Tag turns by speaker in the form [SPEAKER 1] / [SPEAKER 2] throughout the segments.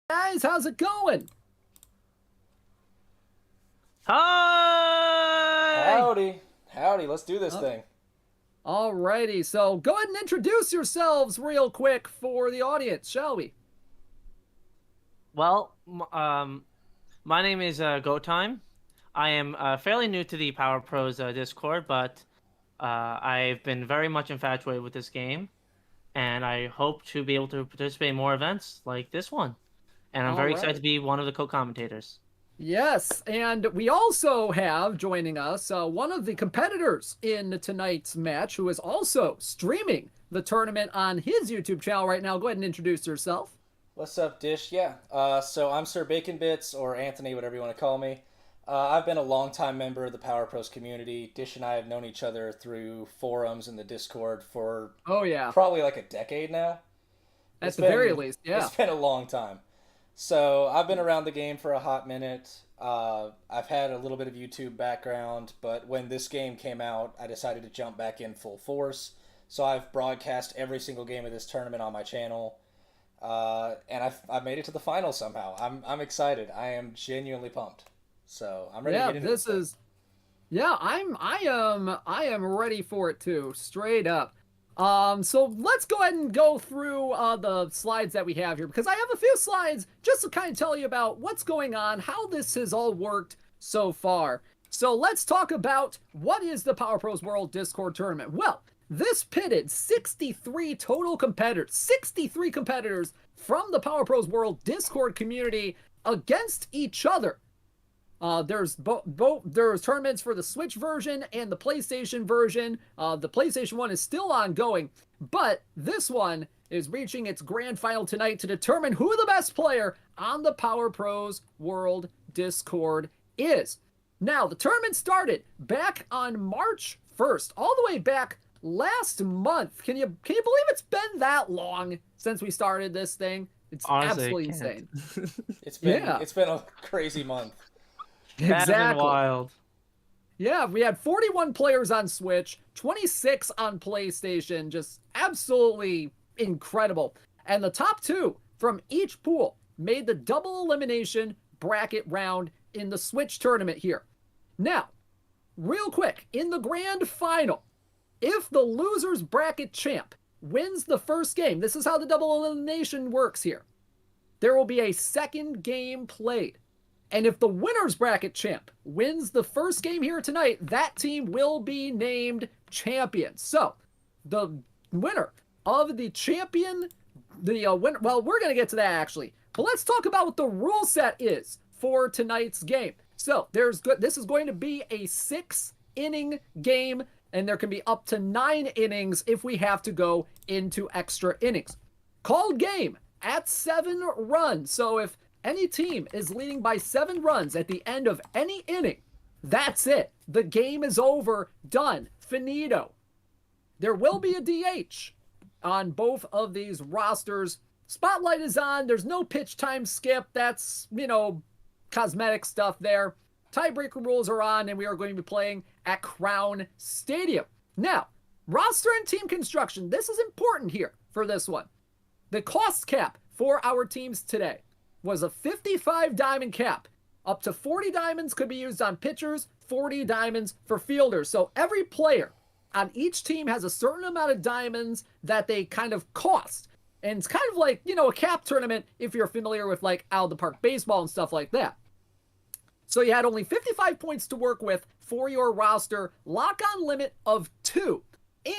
[SPEAKER 1] Guys, how's it going?
[SPEAKER 2] Hi!
[SPEAKER 3] Howdy. Howdy, let's do this
[SPEAKER 1] Uh,
[SPEAKER 3] thing.
[SPEAKER 1] Alrighty, so go ahead and introduce yourselves real quick for the audience, shall we?
[SPEAKER 2] Well, my name is GoTime. I am fairly new to the Power Pros Discord, but I've been very much infatuated with this game, and I hope to be able to participate in more events like this one. And I'm very excited
[SPEAKER 1] Alright.
[SPEAKER 2] to be one of the co-commentators.
[SPEAKER 1] Yes, and we also have joining us one of the competitors in tonight's match who is also streaming the tournament on his YouTube channel right now. Go ahead and introduce yourself.
[SPEAKER 3] What's up, Dish? Yeah. So I'm Sir Bacon Bits, or Anthony, whatever you want to call me. I've been a longtime member of the Power Pros community. Dish and I have known each other through forums and the Discord for
[SPEAKER 1] Oh, yeah,
[SPEAKER 3] probably like a decade now.
[SPEAKER 1] at
[SPEAKER 3] It's
[SPEAKER 1] the very
[SPEAKER 3] been
[SPEAKER 1] least, yeah.
[SPEAKER 3] it's been a long time. So I've been around the game for a hot minute. I've had a little bit of YouTube background, but when this game came out, I decided to jump back in full force. So I've broadcast every single game of this tournament on my channel, and I've made it to the final somehow. I'm excited. I am genuinely pumped. So I'm ready to
[SPEAKER 1] Yeah,
[SPEAKER 3] get into this
[SPEAKER 1] this
[SPEAKER 3] thing.
[SPEAKER 1] is Yeah, I am ready for it too, straight up. So let's go ahead and go through the slides that we have here because I have a few slides just to kind of tell you about what's going on, how this has all worked so far. So let's talk about what is the Power Pros World Discord Tournament. Well, this pitted 63 total competitors, 63 competitors from the Power Pros World Discord community against each other. There's tournaments for the Switch version and the PlayStation version. The PlayStation one is still ongoing, but this one is reaching its grand final tonight to determine who the best player on the Power Pros World Discord is. Now, the tournament started back on March 1st, all the way back last month. Can you believe it's been that long since we started this thing? It's
[SPEAKER 2] Honestly, I
[SPEAKER 1] absolutely
[SPEAKER 2] can't.
[SPEAKER 1] insane.
[SPEAKER 3] It's been
[SPEAKER 1] Yeah,
[SPEAKER 3] it's been a crazy month.
[SPEAKER 2] That has been
[SPEAKER 1] exactly.
[SPEAKER 2] wild.
[SPEAKER 1] Yeah, we had 41 players on Switch, 26 on PlayStation, just absolutely incredible. And the top two from each pool made the double elimination bracket round in the Switch tournament here. Now, real quick, in the grand final, if the loser's bracket champ wins the first game, this is how the double elimination works here. There will be a second game played. And if the winner's bracket champ wins the first game here tonight, that team will be named champion. So, the winner of the champion, well, we're going to get to that actually. But let's talk about what the rule set is for tonight's game. So, this is going to be a 6-inning game, and there can be up to 9 innings if we have to go into extra innings. Called game at 7 runs. So, if any team is leading by 7 runs at the end of any inning, that's it. The game is over. Done. Finito. There will be a DH on both of these rosters. Spotlight is on. There's no pitch time skip. That's, cosmetic stuff there. Tiebreaker rules are on, and we are going to be playing at Crown Stadium. Now, roster and team construction. This is important here for this one. The cost cap for our teams today was a 55 diamond cap. Up to 40 diamonds could be used on pitchers, 40 diamonds for fielders. So every player on each team has a certain amount of diamonds that they kind of cost. And it's kind of like, a cap tournament if you're familiar with like out of the park baseball and stuff like that. So you had only 55 points to work with for your roster, lock on limit of 2.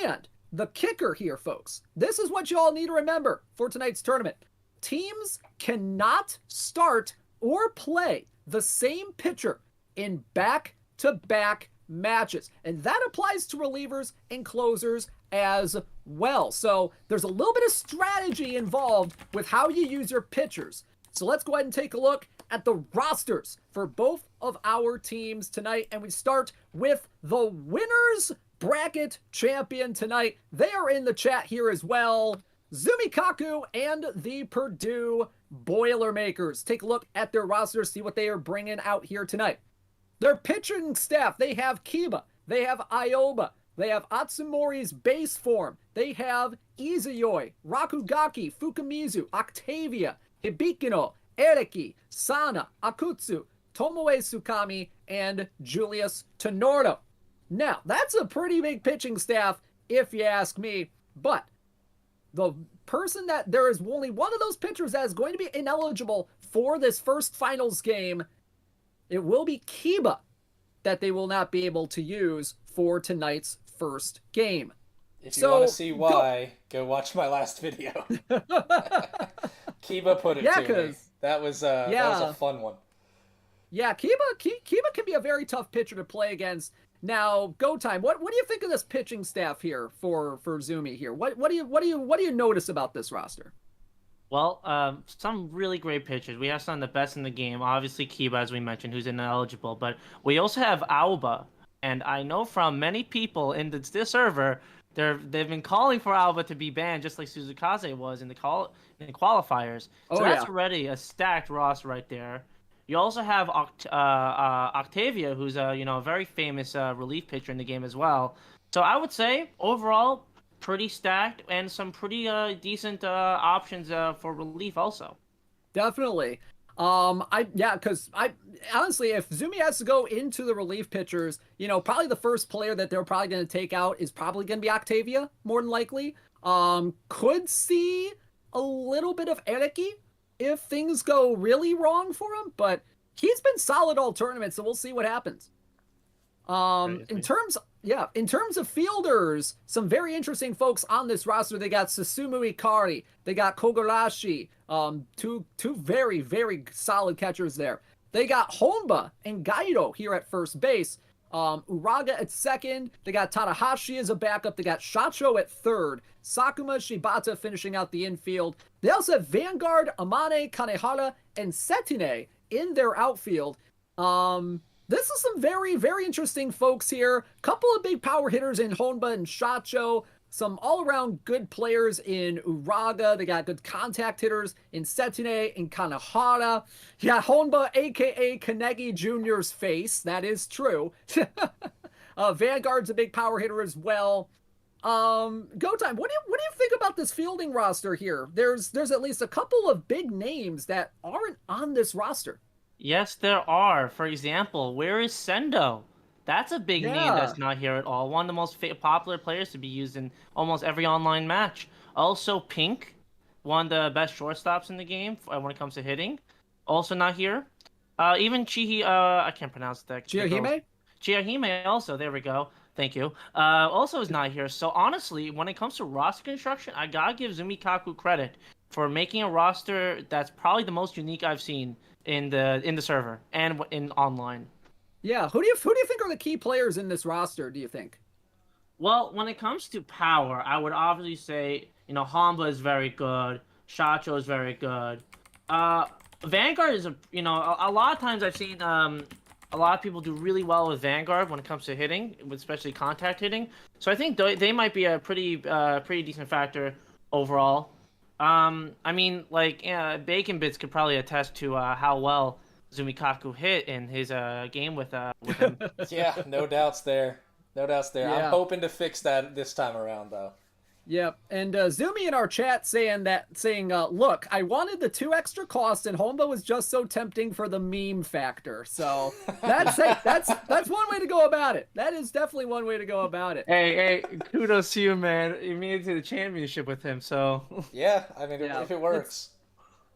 [SPEAKER 1] And the kicker here, folks, this is what you all need to remember for tonight's tournament. Teams cannot start or play the same pitcher in back-to-back matches. And that applies to relievers and closers as well. So there's a little bit of strategy involved with how you use your pitchers. So let's go ahead and take a look at the rosters for both of our teams tonight. And we start with the winners bracket champion tonight. They are in the chat here as well. Zumikaku and the Purdue Boilermakers. Take a look at their roster, see what they are bringing out here tonight. Their pitching staff, they have Kiba, they have Ioba, they have Atsumori's base form, they have Izuyoi, Rakugaki, Fukamizu, Octavia, Hibikino, Ereki, Sana, Akutsu, Tomoe Tsukami, and Julius Tenordo. Now, that's a pretty big pitching staff, if you ask me, but the person that there is only one of those pitchers that is going to be ineligible for this first finals game. It will be Kiba that they will not be able to use for tonight's first game.
[SPEAKER 3] If you want to see why, go watch my last video. Kiba put it to me. That was a fun one.
[SPEAKER 1] Yeah, Kiba can be a very tough pitcher to play against. Now, GoTime, what do you think of this pitching staff here for Zumi here? What do you notice about this roster?
[SPEAKER 2] Well, some really great pitchers. We have some of the best in the game. Obviously, Kiba, as we mentioned, who's ineligible. But we also have Aoba. And I know from many people in this server, they've been calling for Aoba to be banned, just like Suzukaze was in the qualifiers. So that's already a stacked roster right there. You also have Octavia, who's a very famous relief pitcher in the game as well. So I would say overall, pretty stacked and some pretty decent options for relief also.
[SPEAKER 1] Definitely. Because honestly, if Zumi has to go into the relief pitchers, probably the first player that they're probably going to take out is probably going to be Octavia, more than likely. Could see a little bit of Ereki if things go really wrong for him, but he's been solid all tournament, so we'll see what happens. In terms of fielders, some very interesting folks on this roster. They got Susumu Ikari, they got Kogarashi, two very, very solid catchers there. They got Honba and Gaido here at first base. Uraga at second. They got Tadahashi as a backup. They got Shacho at third. Sakuma Shibata finishing out the infield. They also have Vanguard, Amane, Kanehara, and Setine in their outfield. This is some very, very interesting folks here. Couple of big power hitters in Honba and Shacho. Some all-around good players in Uraga. They got good contact hitters in Setine and Kanehara. Yeah, Honba, a.k.a. Kanegi Jr.'s face. That is true. Vanguard's a big power hitter as well. GoTime, what do you think about this fielding roster here? There's at least a couple of big names that aren't on this roster.
[SPEAKER 2] Yes, there are. For example, where is Sendo? That's a big name that's not here at all. One of the most popular players to be used in almost every online match. Also, Pink, one of the best shortstops in the game when it comes to hitting. Also not here. Even I can't pronounce that.
[SPEAKER 1] Chiyohime?
[SPEAKER 2] Chiyohime also, there we go. Thank you. Also is not here. So honestly, when it comes to roster construction, I gotta give Zumikaku credit for making a roster that's probably the most unique I've seen in the server and in online.
[SPEAKER 1] Yeah, who do you think are the key players in this roster, do you think?
[SPEAKER 2] Well, when it comes to power, I would obviously say, Honba is very good, Shacho is very good. Vanguard is a lot of times I've seen a lot of people do really well with Vanguard when it comes to hitting, especially contact hitting. So I think they might be a pretty decent factor overall. Bacon Bits could probably attest to how well Zumikaku hit in his game with him.
[SPEAKER 3] Yeah, no doubts there. Yeah. I'm hoping to fix that this time around, though.
[SPEAKER 1] Yep, and Zumi in our chat saying, look, I wanted the 2 extra costs, and Honba was just so tempting for the meme factor. So that's one way to go about it. That is definitely one way to go about it.
[SPEAKER 2] Hey, kudos to you, man. You made it to the championship with him, so
[SPEAKER 3] yeah. I mean, if it works.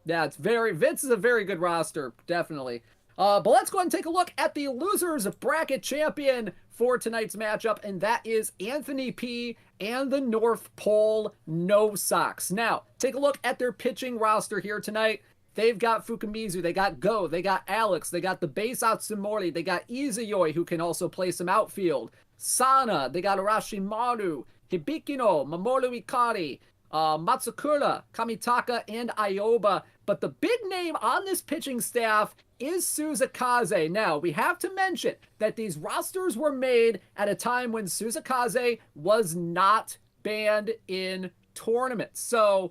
[SPEAKER 1] Vince is a very good roster, definitely. But let's go ahead and take a look at the losers bracket champion for tonight's matchup, and that is Anthony P and the North Pole No Socks. Now, take a look at their pitching roster here tonight. They've got Fukumizu, they got Go, they got Alex, they got the base Atsumori, they got Izuyoi, who can also play some outfield. Sana, they got Arashimaru, Hibikino, Mamoru Ikari, Matsukura, Kamitaka, and Ioba. But the big name on this pitching staff is Suzukaze. Now, we have to mention that these rosters were made at a time when Suzukaze was not banned in tournaments. So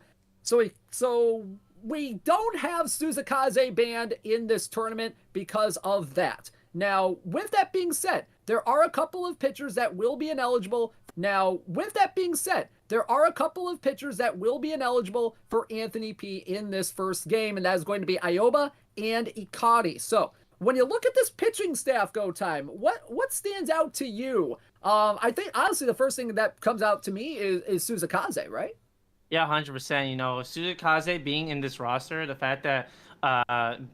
[SPEAKER 1] we don't have Suzukaze banned in this tournament because of that. Now, with that being said, there are a couple of pitchers that will be ineligible. Now, with that being said, there are a couple of pitchers that will be ineligible for Anthony P in this first game, and that is going to be Ioba and Ikari. So, when you look at this pitching staff, GoTime, what stands out to you? I think, honestly, the first thing that comes out to me is Suzakaze, right?
[SPEAKER 2] Yeah, 100%. You know, Suzakaze being in this roster, the fact that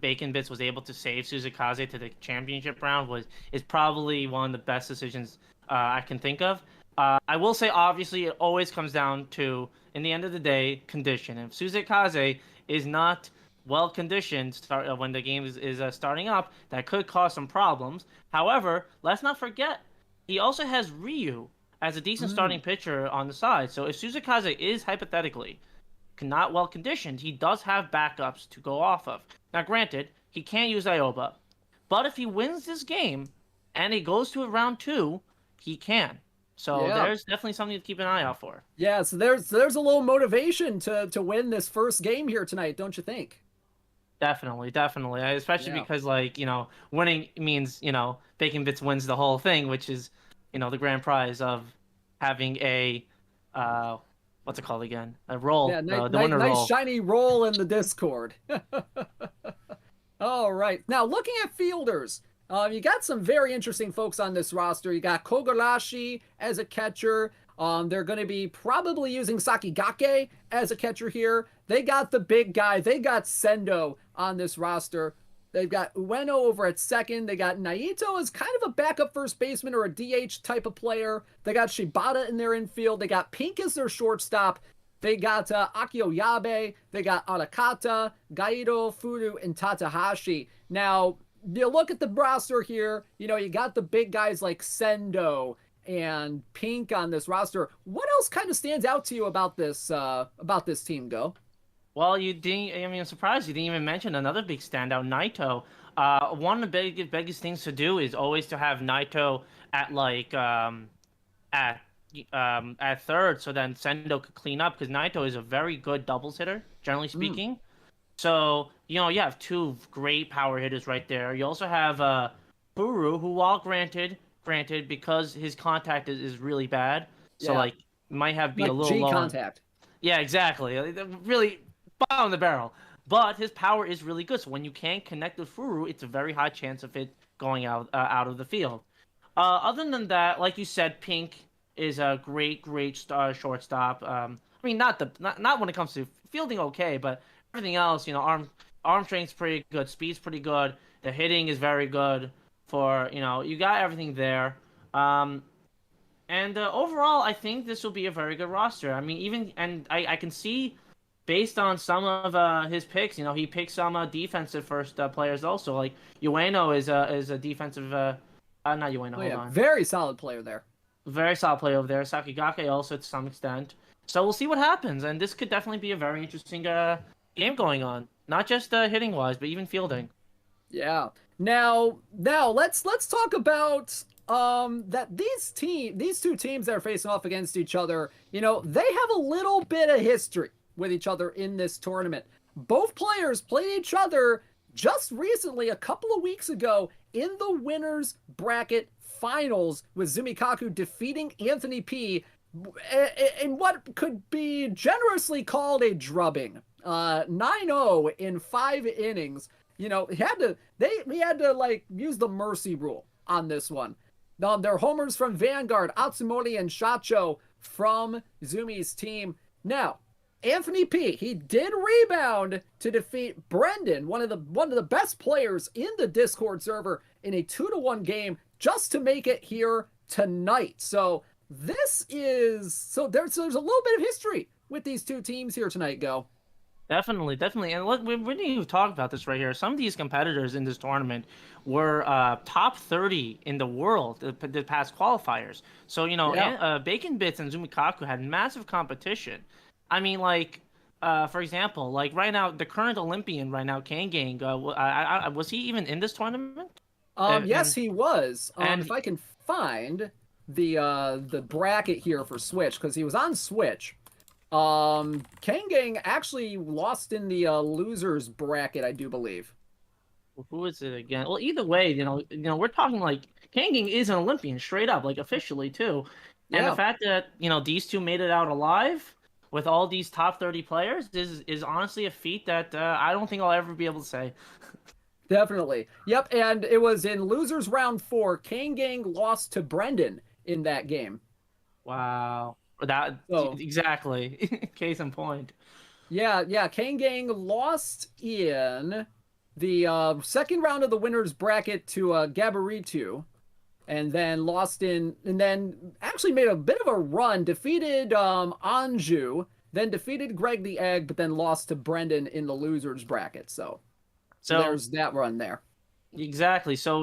[SPEAKER 2] Bacon Bits was able to save Suzakaze to the championship round is probably one of the best decisions I can think of. I will say, obviously, it always comes down to, in the end of the day, condition. If Suzakaze is not well conditioned when the game is starting up, that could cause some problems. However, let's not forget, he also has Ryu as a decent starting pitcher on the side. So if Suzakaze is hypothetically not well conditioned, he does have backups to go off of. Now, granted, he can't use Ioba, but if he wins this game and he goes to round 2, he can. So there's definitely something to keep an eye out for.
[SPEAKER 1] Yeah, so there's a little motivation to win this first game here tonight, don't you think?
[SPEAKER 2] Definitely. Especially because, like, you know, winning means, you know, Bacon Bits wins the whole thing, which is, you know, the grand prize of having a what's it called again? A roll.
[SPEAKER 1] Yeah,
[SPEAKER 2] the winner roll.
[SPEAKER 1] Nice shiny roll in the Discord. All right. Now, looking at fielders, you got some very interesting folks on this roster. You got Kogarashi as a catcher. They're going to be probably using Sakigake as a catcher here. They got the big guy. They got Sendo on this roster. They've got Ueno over at second. They got Naito as kind of a backup first baseman or a DH type of player. They got Shibata in their infield. They got Pink as their shortstop. They got Akio Yabe. They got Arakata, Gaido, Furu, and Tatahashi. Now, you look at the roster here, you know, you got the big guys like Sendo and Pink on this roster. What else kind of stands out to you about this team, Go?
[SPEAKER 2] Well, I'm surprised you didn't even mention another big standout, Naito. One of the biggest things to do is always to have Naito at at third, so then Sendo could clean up, because Naito is a very good doubles hitter, generally speaking. So, you know, you have two great power hitters right there. You also have Furu, who, while granted, because his contact is really bad, so like might have be like a little low.
[SPEAKER 1] Contact.
[SPEAKER 2] Yeah, exactly. Really bottom of the barrel. But his power is really good. So when you can't connect with Furu, it's a very high chance of it going out of the field. Other than that, like you said, Pink is a great shortstop. I mean, not when it comes to fielding, okay, but everything else, you know, arm strength's pretty good, speed's pretty good, the hitting is very good. For, you know, you got everything there. And overall, I think this will be a very good roster. I mean, I can see, based on some of his picks, you know, he picked some defensive first players also. Like Ueno is a defensive, not Ueno. Hold on.
[SPEAKER 1] Very solid player there.
[SPEAKER 2] Very solid player over there. Sakigake also to some extent. So we'll see what happens, and this could definitely be a very interesting game going on. Not just hitting wise, but even fielding.
[SPEAKER 1] Yeah. Now let's talk about that these two teams that are facing off against each other, you know, they have a little bit of history with each other in this tournament. Both players played each other just recently, a couple of weeks ago, in the winners bracket finals, with Zumikaku defeating Anthony P in what could be generously called a drubbing. 9-0 in 5 innings. You know, we had to like use the mercy rule on this one. Their homers from Vanguard, Atsumori, and Shacho from Zumi's team. Now, Anthony P, he did rebound to defeat Brendan, one of the best players in the Discord server, in a 2-1 game, just to make it here tonight. So there's a little bit of history with these two teams here tonight, Go.
[SPEAKER 2] Definitely. And we didn't even talk about this right here. Some of these competitors in this tournament were top 30 in the world, the past qualifiers. So, you know, Bacon Bits and Zumikaku had massive competition. I mean, like, for example, like right now, the current Olympian right now, Kangang, was he even in this tournament?
[SPEAKER 1] Yes, he was. And if I can find the bracket here for Switch, because he was on Switch. Kangang actually lost in the losers bracket, I do believe.
[SPEAKER 2] Who is it again? Well, either way, we're talking like Kangin is an Olympian, straight up, like officially too. And the
[SPEAKER 1] Yeah,
[SPEAKER 2] fact that these two made it out alive with all these top 30 players is honestly a feat that I don't think I'll ever be able to say.
[SPEAKER 1] definitely. Yep, and it was in losers round 4. Kane Gang lost to Brendan in that game.
[SPEAKER 2] Wow, that
[SPEAKER 1] So
[SPEAKER 2] exactly. Case in point.
[SPEAKER 1] yeah, Kane Gang lost in the second round of the winners bracket to Gabaritu, and then actually made a bit of a run, defeated Anju, then defeated Greg the Egg, but then lost to Brendan in the losers bracket. So
[SPEAKER 2] So
[SPEAKER 1] there's that run there.
[SPEAKER 2] exactly. So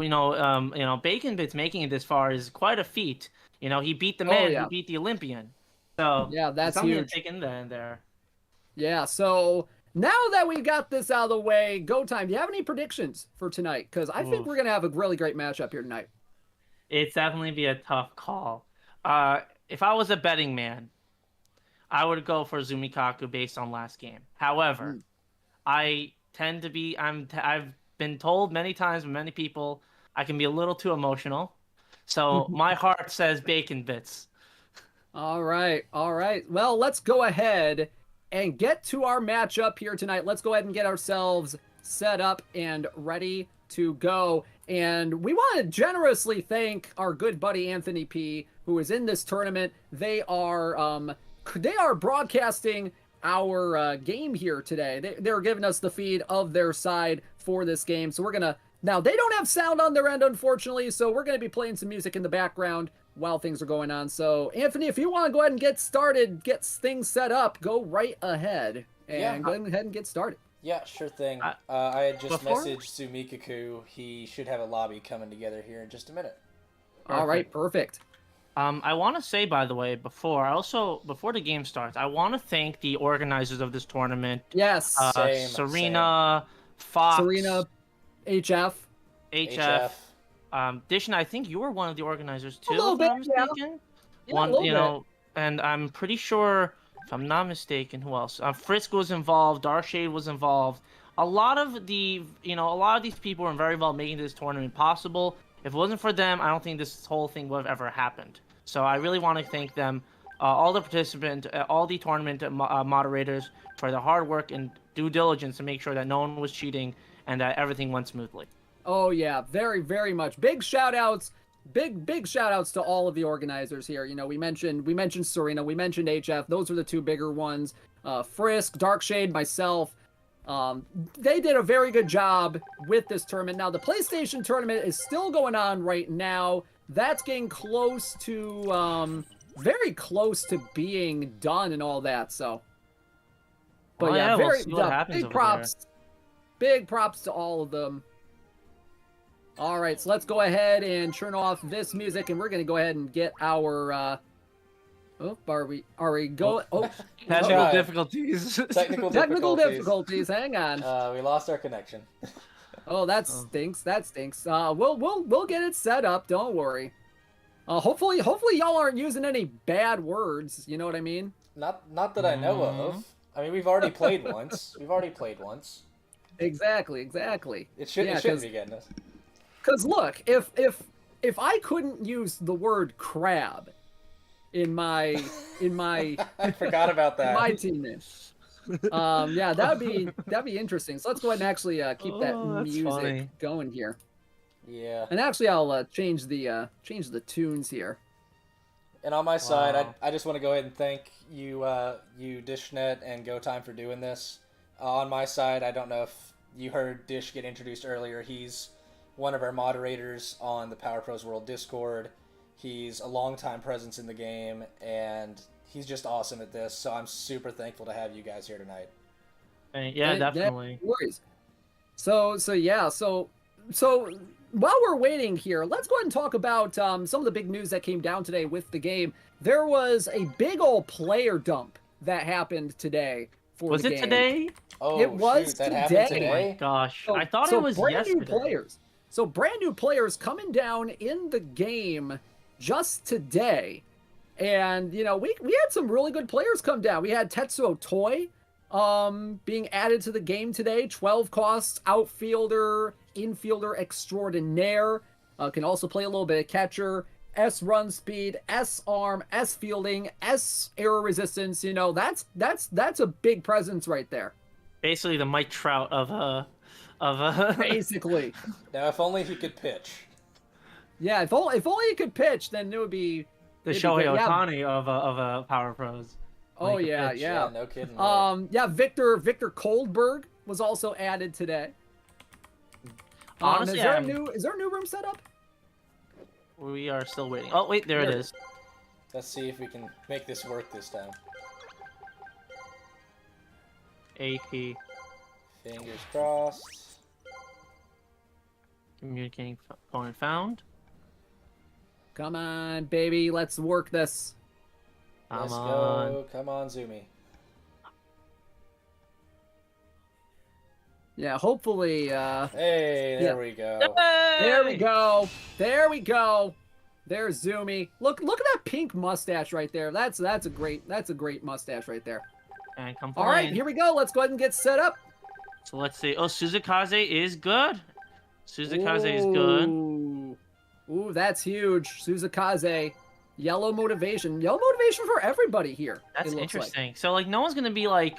[SPEAKER 2] Bacon Bits making it this far is quite a feat. He beat the
[SPEAKER 1] Oh
[SPEAKER 2] man, he
[SPEAKER 1] yeah,
[SPEAKER 2] beat the Olympian. So
[SPEAKER 1] yeah,
[SPEAKER 2] it's
[SPEAKER 1] that's
[SPEAKER 2] something to
[SPEAKER 1] huge.
[SPEAKER 2] take in there.
[SPEAKER 1] Yeah, so now that we got this out of the way, go time. Do you have any predictions for tonight? Because I think
[SPEAKER 2] Oof.
[SPEAKER 1] we're gonna have a really great matchup here tonight.
[SPEAKER 2] It's definitely be a tough call. If I was a betting man, I would go for Zumikaku based on last game. However,
[SPEAKER 1] Mm.
[SPEAKER 2] I tend to be I've been told many times by many people I can be a little too emotional. So my heart says Bacon Bits.
[SPEAKER 1] All right, all right. Well, let's go ahead and get to our matchup here tonight. Let's go ahead and get ourselves set up and ready to go. And we want to generously thank our good buddy Anthony P, who is in this tournament. They are broadcasting our game here today. They're giving us the feed of their side for this game. So we're gonna now they don't have sound on their end, unfortunately. So we're gonna be playing some music in the background while things are going on. So Anthony, if you want to go ahead and get started, get things set up, go right ahead and go ahead and get started.
[SPEAKER 3] Yeah, sure thing. I had just
[SPEAKER 2] Before?
[SPEAKER 3] messaged Zumikaku. He should have a lobby coming together here in just a minute.
[SPEAKER 1] All right, perfect.
[SPEAKER 2] I want to say, by the way, before the game starts, I want to thank the organizers of this tournament.
[SPEAKER 1] Yes,
[SPEAKER 3] Same,
[SPEAKER 2] Serena, Fox,
[SPEAKER 1] Serena, HF.
[SPEAKER 2] HF, Dishnet. I think you were one of the organizers too,
[SPEAKER 1] little
[SPEAKER 2] if I'm not
[SPEAKER 1] bit, yeah.
[SPEAKER 2] mistaken.
[SPEAKER 1] Yeah, a
[SPEAKER 2] One,
[SPEAKER 1] little bit.
[SPEAKER 2] and I'm pretty sure, if I'm not mistaken, who else? Frisk was involved. Darkshade was involved. A lot of these people were very involved making this tournament possible. If it wasn't for them, I don't think this whole thing would have ever happened. So I really want to thank them, all the participants, all the tournament moderators for their hard work and due diligence to make sure that no one was cheating and that everything went smoothly.
[SPEAKER 1] Oh yeah, very, very much. Big shout outs, big shout outs to all of the organizers here. We mentioned Serena, we mentioned HF. Those are the two bigger ones. Frisk, Darkshade, myself. They did a very good job with this tournament. Now the PlayStation tournament is still going on right now. That's getting close to, very close to being done and all that. So, but
[SPEAKER 2] Well,
[SPEAKER 1] yeah,
[SPEAKER 2] we'll
[SPEAKER 1] very
[SPEAKER 2] see what happens
[SPEAKER 1] big
[SPEAKER 2] over
[SPEAKER 1] props. Big props to all of them. All right, so let's go ahead and turn off this music, and we're gonna go ahead and get our. Are we go? Oh,
[SPEAKER 2] Technical
[SPEAKER 3] God.
[SPEAKER 2] difficulties.
[SPEAKER 3] Technical
[SPEAKER 1] difficulties. Hang on.
[SPEAKER 3] We lost our connection.
[SPEAKER 1] Oh, that stinks. That stinks. We'll get it set up. Don't worry. Hopefully y'all aren't using any bad words. You know what I mean?
[SPEAKER 3] Not that I know of. I mean, we've already played once.
[SPEAKER 1] Exactly.
[SPEAKER 3] It shouldn't be getting us.
[SPEAKER 1] Because look, if I couldn't use the word crab in my
[SPEAKER 3] I forgot about that.
[SPEAKER 1] my team, yeah, that'd be interesting. So let's go ahead and actually keep that
[SPEAKER 2] that's
[SPEAKER 1] music
[SPEAKER 2] funny.
[SPEAKER 1] going here.
[SPEAKER 3] Yeah.
[SPEAKER 1] And actually, I'll change the tunes here.
[SPEAKER 3] And on my side,
[SPEAKER 2] Wow.
[SPEAKER 3] I just want to go ahead and thank you, Dishnet and GoTime for doing this. On my side, I don't know if you heard Dish get introduced earlier. He's one of our moderators on the Power Pros World Discord. He's a longtime presence in the game, and he's just awesome at this. So I'm super thankful to have you guys here tonight.
[SPEAKER 2] Yeah, definitely.
[SPEAKER 1] No worries. So while we're waiting here, let's go ahead and talk about some of the big news that came down today with the game. There was a big old player dump that happened today for
[SPEAKER 2] Was
[SPEAKER 1] the
[SPEAKER 2] it
[SPEAKER 1] game.
[SPEAKER 2] today?
[SPEAKER 3] Oh,
[SPEAKER 1] It was
[SPEAKER 3] shoot, that happened
[SPEAKER 1] today.
[SPEAKER 2] Oh my
[SPEAKER 3] today?
[SPEAKER 2] gosh,
[SPEAKER 1] So-
[SPEAKER 2] I thought
[SPEAKER 1] so
[SPEAKER 2] it was
[SPEAKER 1] brand
[SPEAKER 2] yesterday.
[SPEAKER 1] new players. So brand new players coming down in the game just today. And we had some really good players come down. We had Tetsuo Toy being added to the game today, 12 cost outfielder, infielder extraordinaire. Can also play a little bit of catcher. S run speed, S arm, S fielding, S error resistance. You know, that's a big presence right there.
[SPEAKER 2] Basically, the Mike Trout of
[SPEAKER 1] Basically.
[SPEAKER 3] Now, if only he could pitch.
[SPEAKER 1] Yeah, if only he could pitch, then it would be
[SPEAKER 2] the
[SPEAKER 1] it'd be
[SPEAKER 2] Shohei
[SPEAKER 1] great.
[SPEAKER 2] Otani of Power Pros.
[SPEAKER 1] Oh
[SPEAKER 2] Like a
[SPEAKER 1] yeah,
[SPEAKER 2] pitch.
[SPEAKER 1] yeah.
[SPEAKER 3] No kidding.
[SPEAKER 1] Yeah, Victor Koldberg was also added today.
[SPEAKER 2] Honestly,
[SPEAKER 1] is there a new room set up?
[SPEAKER 2] We are still waiting. Oh wait, there it is.
[SPEAKER 3] Let's see if we can make this work this time.
[SPEAKER 2] AP.
[SPEAKER 3] Fingers crossed.
[SPEAKER 2] Communicating opponent found.
[SPEAKER 1] Come on, baby, let's work this.
[SPEAKER 3] Let's go. Come on, Zumi.
[SPEAKER 1] Yeah, hopefully.
[SPEAKER 3] Hey, there we go.
[SPEAKER 2] Hey!
[SPEAKER 1] There we go. There we go. There's Zumi. Look at that pink mustache right there. That's a great mustache right there.
[SPEAKER 2] And come
[SPEAKER 1] All right, here we go. Let's go ahead and get set up.
[SPEAKER 2] So let's see. Oh, Suzukaze is good. Suzukaze is good.
[SPEAKER 1] Ooh, that's huge. Suzukaze. Yellow motivation. Yellow motivation for everybody here.
[SPEAKER 2] That's interesting. So like no one's gonna be like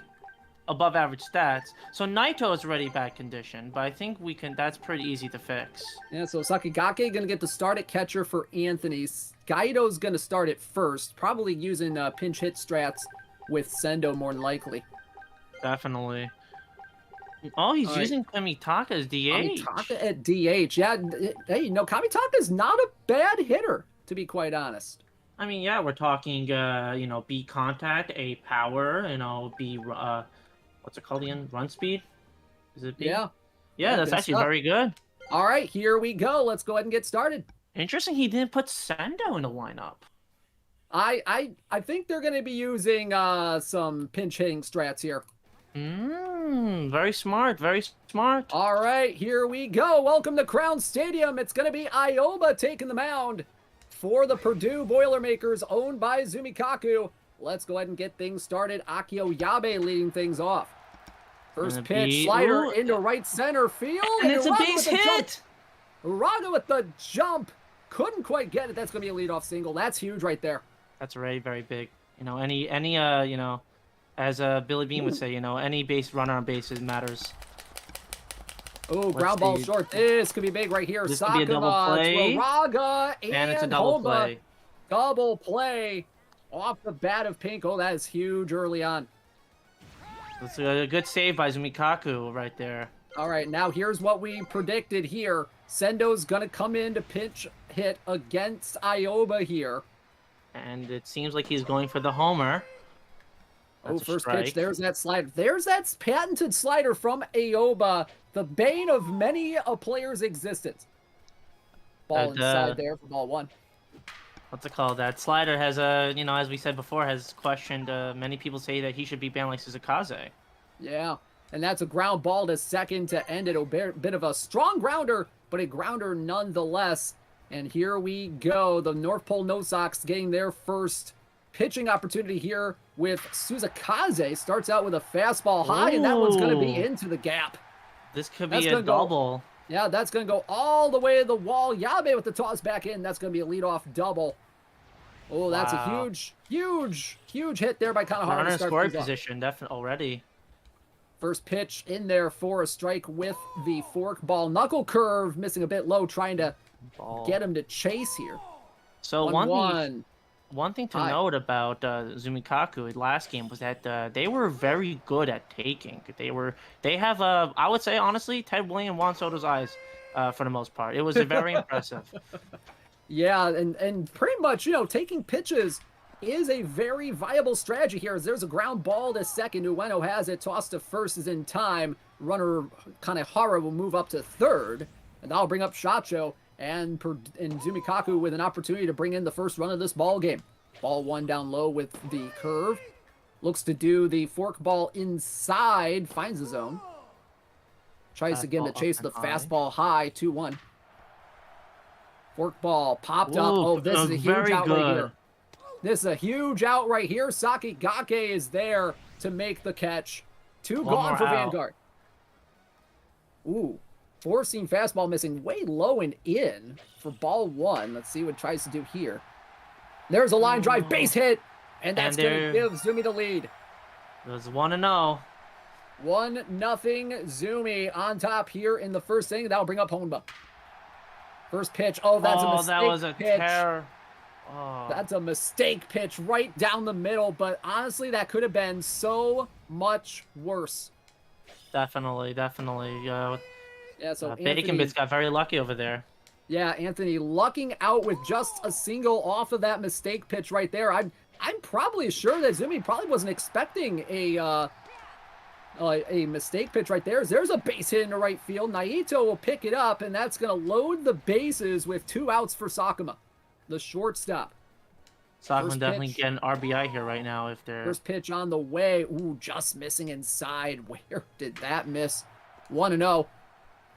[SPEAKER 2] above average stats. So Naito is already bad condition, but I think we can. That's pretty easy to fix.
[SPEAKER 1] Yeah. So Sakigake gonna get the start at catcher for Anthony. Gaido's gonna start at first, probably using pinch hit strats with Sendo more than likely.
[SPEAKER 2] Definitely. Oh, he's using Kamitaka as DH.
[SPEAKER 1] Kamitaka at DH. Yeah. Hey, no, Kamitaka's not a bad hitter, to be quite honest.
[SPEAKER 2] I mean, yeah, we're talking, B contact, A power, B, what's it called again? Run speed? Is it B?
[SPEAKER 1] Yeah.
[SPEAKER 2] Yeah, that's actually very good.
[SPEAKER 1] All right, here we go. Let's go ahead and get started.
[SPEAKER 2] Interesting he didn't put Sendo in the lineup.
[SPEAKER 1] I think they're going to be using some pinch hitting strats here.
[SPEAKER 2] Very smart, very smart.
[SPEAKER 1] All right, here we go. Welcome to Crown Stadium. It's going to be Ioba taking the mound for the Purdue Boilermakers, owned by Zumikaku. Let's go ahead and get things started. Akio Yabe leading things off. First pitch, slider into right center field.
[SPEAKER 2] And it's a base hit!
[SPEAKER 1] Uraga with the jump. Couldn't quite get it. That's going to be a leadoff single. That's huge right there.
[SPEAKER 2] That's very, very big. As Billy Bean would say, any base runner on bases matters.
[SPEAKER 1] Oh, ground ball short. This could be big right here.
[SPEAKER 2] This could be a double play.
[SPEAKER 1] Uraga
[SPEAKER 2] And it's a double play.
[SPEAKER 1] Double play off the bat of Pink. Oh, that is huge early on.
[SPEAKER 2] That's a good save by Zumikaku right there.
[SPEAKER 1] All right, now here's what we predicted here. Sendo's going to come in to pinch hit against Ioba here.
[SPEAKER 2] And it seems like he's going for the homer. That's
[SPEAKER 1] first pitch. There's that slider. There's that patented slider from Ioba, the bane of many a player's existence. Ball inside there for ball one.
[SPEAKER 2] What's it called? That slider has as we said before, has questioned. Many people say that he should be banned like Suzukaze.
[SPEAKER 1] Yeah, and that's a ground ball to second to end it. A bit of a strong grounder, but a grounder nonetheless. And here we go. The North Pole No Sox getting their first pitching opportunity here with Suzukaze. Starts out with a fastball high, and that one's going to be into the gap.
[SPEAKER 2] This could be a double.
[SPEAKER 1] Yeah, that's going to go all the way to the wall. Yabe with the toss back in. That's going to be a leadoff double. Oh, that's a huge hit there by Kanahara.
[SPEAKER 2] Runner in scoring position, definitely already.
[SPEAKER 1] First pitch in there for a strike with the fork ball. Knuckle curve missing a bit low, trying to get him to chase here.
[SPEAKER 2] So one thing to note about Zumikaku last game was that they were very good at taking. They have I would say honestly, Ted Williams, Juan Soto's eyes for the most part. It was very impressive.
[SPEAKER 1] Yeah, and pretty much taking pitches is a very viable strategy here. As there's a ground ball to second. Ueno has it. Tossed to first is in time. Runner Kanehara will move up to third, and that'll bring up Shacho. And Zumikaku with an opportunity to bring in the first run of this ball game. Ball one down low with the curve. Looks to do the fork ball inside. Finds the zone. Tries again to chase the fastball high. 2-1. Fork ball popped up. Oh, this is a huge out right here. This is a huge out right here. Sakigake is there to make the catch. Two gone for Vanguard. Ooh. Four-seam fastball missing way low and in for ball one. Let's see what it tries to do here. There's a line drive, base hit, and that's going to give Zumi the lead.
[SPEAKER 2] It was 1-0.
[SPEAKER 1] 1-0 Zumi on top here in the first inning. That'll bring up Honba. First pitch. Oh, that's a mistake.
[SPEAKER 2] That was a
[SPEAKER 1] pitch.
[SPEAKER 2] terror. Oh.
[SPEAKER 1] That's a mistake pitch right down the middle, but honestly, that could have been so much worse.
[SPEAKER 2] Definitely.
[SPEAKER 1] Yeah, so
[SPEAKER 2] Bacon Bits got very lucky over there.
[SPEAKER 1] Yeah, Anthony lucking out with just a single off of that mistake pitch right there. I'm probably sure that Zumi probably wasn't expecting a mistake pitch right there. There's a base hit in the right field. Naito will pick it up, and that's going to load the bases with 2 outs for Sakuma, the shortstop.
[SPEAKER 2] Sakuma definitely getting RBI here right now if they're...
[SPEAKER 1] First pitch on the way. Ooh, just missing inside. Where did that miss? 1-0.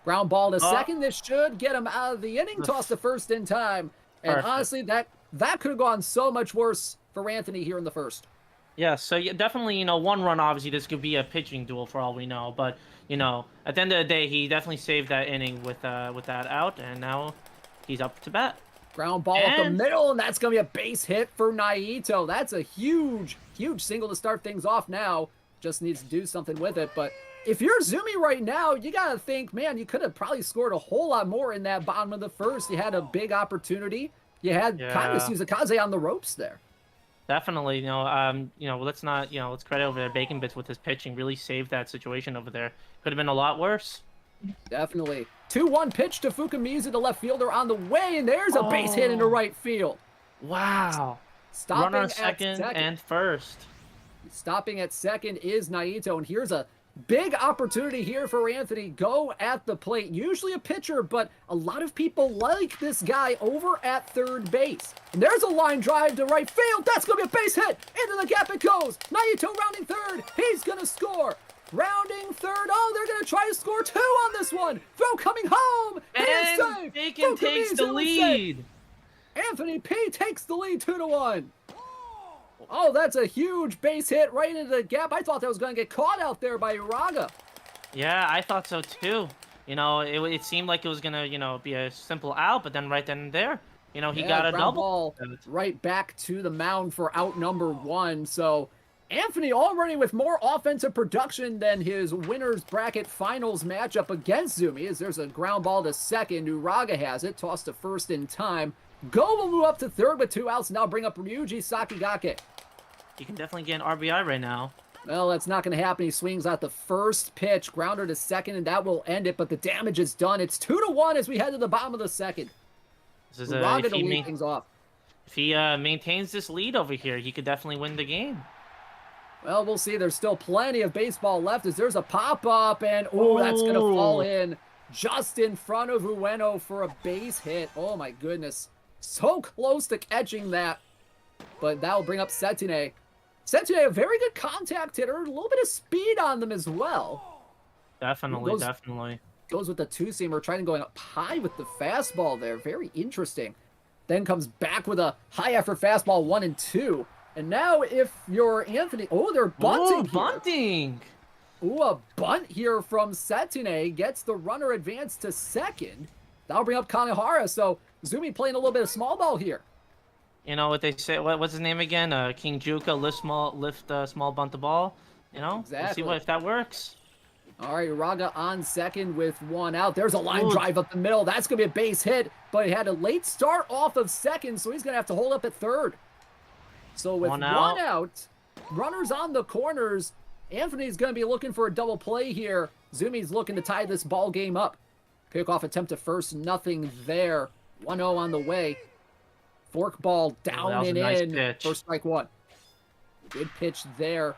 [SPEAKER 1] Ground ball to second. This should get him out of the inning. Toss to first in time. And honestly, that could have gone so much worse for Anthony here in the first.
[SPEAKER 2] Yeah, so definitely, 1 run, obviously, this could be a pitching duel for all we know. But, at the end of the day, he definitely saved that inning with that out, and now he's up to bat.
[SPEAKER 1] Ground ball up the middle, and that's going to be a base hit for Naito. That's a huge, huge single to start things off now. Just needs to do something with it. But if you're Zumi right now, you got to think, man, you could have probably scored a whole lot more in that bottom of the first. You had a big opportunity. You had kind of Suzakaze on the ropes there.
[SPEAKER 2] Definitely, let's not, let's credit over there. Bacon Bits with his pitching really saved that situation over there. Could have been a lot worse.
[SPEAKER 1] Definitely. 2-1 pitch to Fukamizu, the left fielder, on the way, and there's a base hit into right field.
[SPEAKER 2] Wow.
[SPEAKER 1] Stopping
[SPEAKER 2] Runner
[SPEAKER 1] at
[SPEAKER 2] second and first.
[SPEAKER 1] Stopping at second is Naito, and here's a big opportunity here for Anthony. Go at the plate. Usually a pitcher, but a lot of people like this guy over at third base. And there's a line drive to right field. That's going to be a base hit. Into the gap it goes. Naito rounding third. He's going to score. Rounding third. Oh, they're going to try to score 2 on this one. Throw coming home.
[SPEAKER 2] And Bacon takes the lead.
[SPEAKER 1] Anthony P takes the lead 2-1. Oh, that's a huge base hit right into the gap. I thought that was going to get caught out there by Uraga.
[SPEAKER 2] Yeah, I thought so too. It seemed like it was going to, be a simple out, but then right then and there, he got a double.
[SPEAKER 1] Ball right back to the mound for out number 1. So Anthony already with more offensive production than his winner's bracket finals matchup against Zumi, as there's a ground ball to second. Uraga has it, tossed to first in time. Go will move up to third with 2 outs, now bring up Ryuji Sakigake.
[SPEAKER 2] You can definitely get an RBI right now.
[SPEAKER 1] Well, that's not going to happen. He swings out the first pitch, grounder to second, and that will end it, but the damage is done. It's 2-1 as we head to the bottom of the second.
[SPEAKER 2] This is
[SPEAKER 1] Uraga to lead things off.
[SPEAKER 2] If he maintains this lead over here, he could definitely win the game.
[SPEAKER 1] Well, we'll see. There's still plenty of baseball left as there's a pop-up, and that's going to fall in just in front of Ueno for a base hit. Oh, my goodness. So close to catching that, but that will bring up Setine. Setine, a very good contact hitter, a little bit of speed on them as well.
[SPEAKER 2] Definitely.
[SPEAKER 1] Goes with the 2-seamer, trying to go up high with the fastball there. Very interesting. Then comes back with a high-effort fastball, 1-2. And now if you're Anthony... Oh, they're bunting here.
[SPEAKER 2] Bunting!
[SPEAKER 1] Ooh, a bunt here from Setine. Gets the runner advanced to second. That'll bring up Kanehara, so Zumi playing a little bit of small ball here.
[SPEAKER 2] You know what they say? What's his name again? King Juka, lift small, bunt the ball.
[SPEAKER 1] Exactly.
[SPEAKER 2] We'll see if that works.
[SPEAKER 1] All right, Uraga on second with 1 out. There's a line drive up the middle. That's going to be a base hit, but he had a late start off of second, so he's going to have to hold up at third. So with 1 out, runners on the corners, Anthony's going to be looking for a double play here. Zumi's looking to tie this ball game up. Pickoff attempt to first, nothing there. 1-0 on the way. Forkball down and in for strike 1. Good pitch there.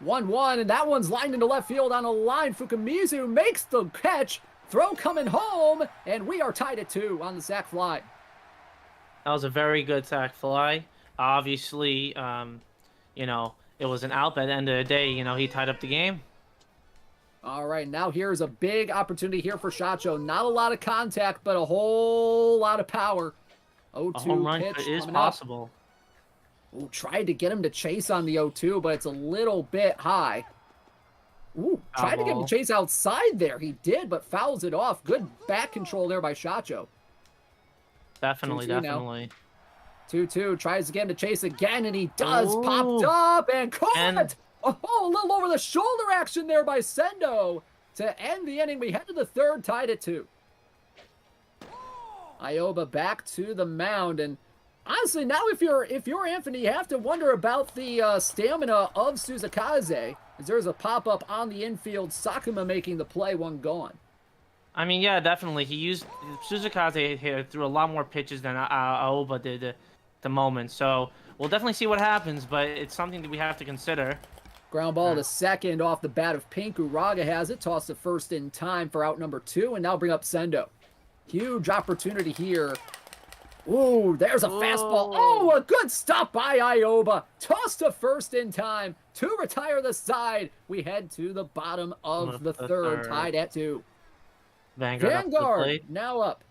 [SPEAKER 1] 1-1, and that one's lined into left field on a line. Fukamizu makes the catch. Throw coming home, and we are tied at 2 on the sac fly.
[SPEAKER 2] That was a very good sac fly. Obviously, it was an out, but at the end of the day, he tied up the game.
[SPEAKER 1] All right, now here's a big opportunity here for Shacho. Not a lot of contact, but a whole lot of power. 0-2
[SPEAKER 2] a home run
[SPEAKER 1] pitch
[SPEAKER 2] is possible.
[SPEAKER 1] Tried to get him to chase on the 0-2, but it's a little bit high. Ooh, tried to get him to chase outside there. He did, but fouls it off. Good back control there by Shacho.
[SPEAKER 2] Definitely,
[SPEAKER 1] 2-2
[SPEAKER 2] definitely.
[SPEAKER 1] 2-2, tries to get him to chase again, and he does.
[SPEAKER 2] Ooh.
[SPEAKER 1] Popped up and caught.
[SPEAKER 2] And...
[SPEAKER 1] Oh, a little over the shoulder action there by Sendo. To end the inning, we head to the third, tied at 2. Ioba back to the mound, and honestly, now if you're Anthony, you have to wonder about the stamina of Suzakaze, as there's a pop-up on the infield, Sakuma making the play, one gone.
[SPEAKER 2] I mean, yeah, definitely. Suzakaze here threw a lot more pitches than Aoba did at the moment, so we'll definitely see what happens, but it's something that we have to consider.
[SPEAKER 1] Ground ball to second off the bat of Pink. Uraga has it, tossed to first in time for out number 2, and now bring up Sendo. Huge opportunity here. Ooh, there's a fastball. Oh, a good stop by Ioba. Toss to first in time to retire the side. We head to the bottom of the third, tied at 2.
[SPEAKER 2] Vanguard
[SPEAKER 1] now up.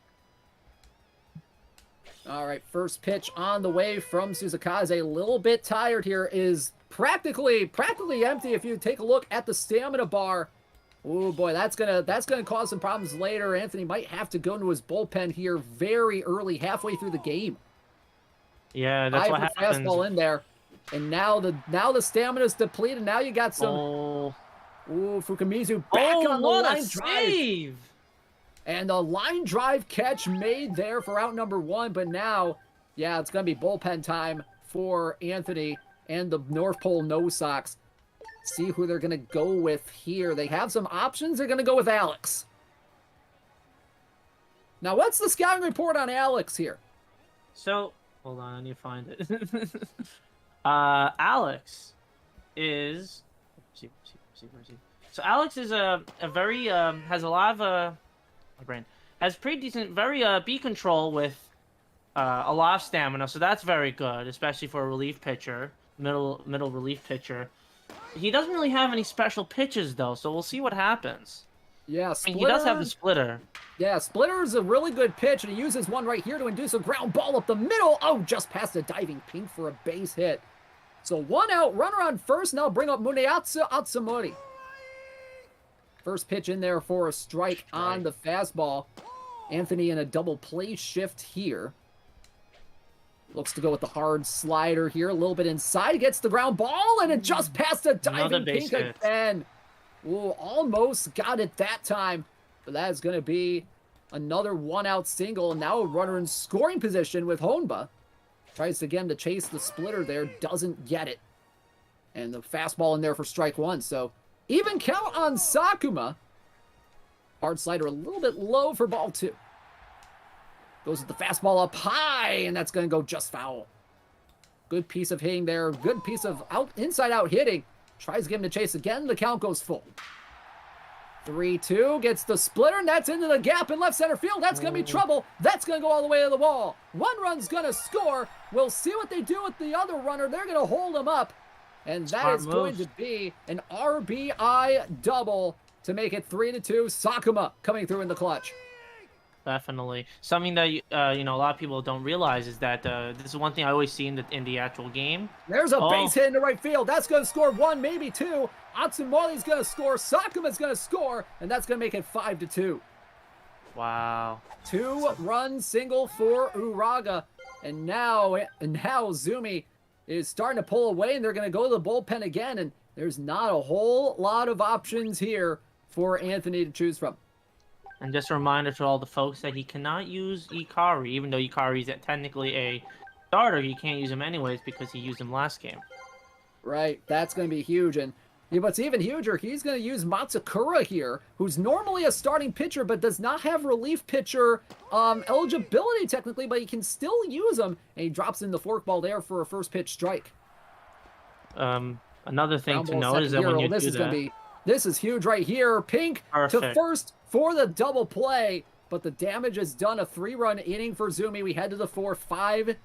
[SPEAKER 1] All right, first pitch on the way from Suzakaze. A little bit tired here. Is practically empty if you take a look at the stamina bar. Oh boy, that's gonna cause some problems later. Anthony might have to go into his bullpen here very early, halfway through the game.
[SPEAKER 2] Yeah, that's what happens.
[SPEAKER 1] Fastball in there, and now the stamina's depleted. Now you got some. Ooh, Fukamizu back on the line drive. And a line drive catch made there for out number 1, but now, yeah, it's gonna be bullpen time for Anthony and the North Pole No Sox. See who they're going to go with here. They have some options. They're going to go with Alex. Now, what's the scouting report on Alex here?
[SPEAKER 2] So, hold on, I need to find it. Alex is... So Alex is a very, has a lot of, my brain, has pretty decent, very B control with a lot of stamina, so that's very good, especially for a relief pitcher, middle relief pitcher. He doesn't really have any special pitches, though, so we'll see what happens.
[SPEAKER 1] Yeah,
[SPEAKER 2] I mean, he does have the splitter.
[SPEAKER 1] Yeah, splitter is a really good pitch, and he uses one right here to induce a ground ball up the middle. Oh, just past the diving Pink for a base hit. So 1 out, runner on first. Now bring up Muneyatsu Atsumori. First pitch in there for a strike on the fastball. Anthony in a double play shift here. Looks to go with the hard slider here. A little bit inside. Gets the ground ball, and it just passed the diving Pink again. Ooh, almost got it that time. But that is going to be another 1-out single. And now a runner in scoring position with Honba. Tries again to chase the splitter there. Doesn't get it. And the fastball in there for strike 1. So even count on Sakuma. Hard slider a little bit low for ball 2. Goes with the fastball up high, and that's going to go just foul. Good piece of hitting there. Good piece of inside-out hitting. Tries to get him to chase again. The count goes full. 3-2. Gets the splitter, and that's into the gap in left center field. That's going to be trouble. That's going to go all the way to the wall. One run's going to score. We'll see what they do with the other runner. They're going to hold him up. And that is going to be an RBI double to make it 3-2. Sakuma coming through in the clutch.
[SPEAKER 2] Definitely. Something that a lot of people don't realize is that this is one thing I always see in the actual game.
[SPEAKER 1] There's a base hit in the right field. That's going to score 1, maybe 2. Atsumori's going to score. Sakuma's going to score, and that's going to make it 5-2.
[SPEAKER 2] Wow.
[SPEAKER 1] 2-run single for Uraga, and now Zumi is starting to pull away, and they're going to go to the bullpen again, and there's not a whole lot of options here for Anthony to choose from.
[SPEAKER 2] And just a reminder to all the folks that he cannot use Ikari, even though Ikari is technically a starter. He can't use him anyways because he used him last game.
[SPEAKER 1] Right, that's going to be huge. And what's even huger, he's going to use Matsukura here, who's normally a starting pitcher but does not have relief pitcher eligibility technically, but he can still use him. And he drops in the forkball there for a first pitch strike.
[SPEAKER 2] Another thing to note is that when you do that...
[SPEAKER 1] This is huge right here. Pink to first for the double play, but the damage is done. A 3-run inning for Zumi. We head to the 4, 5-2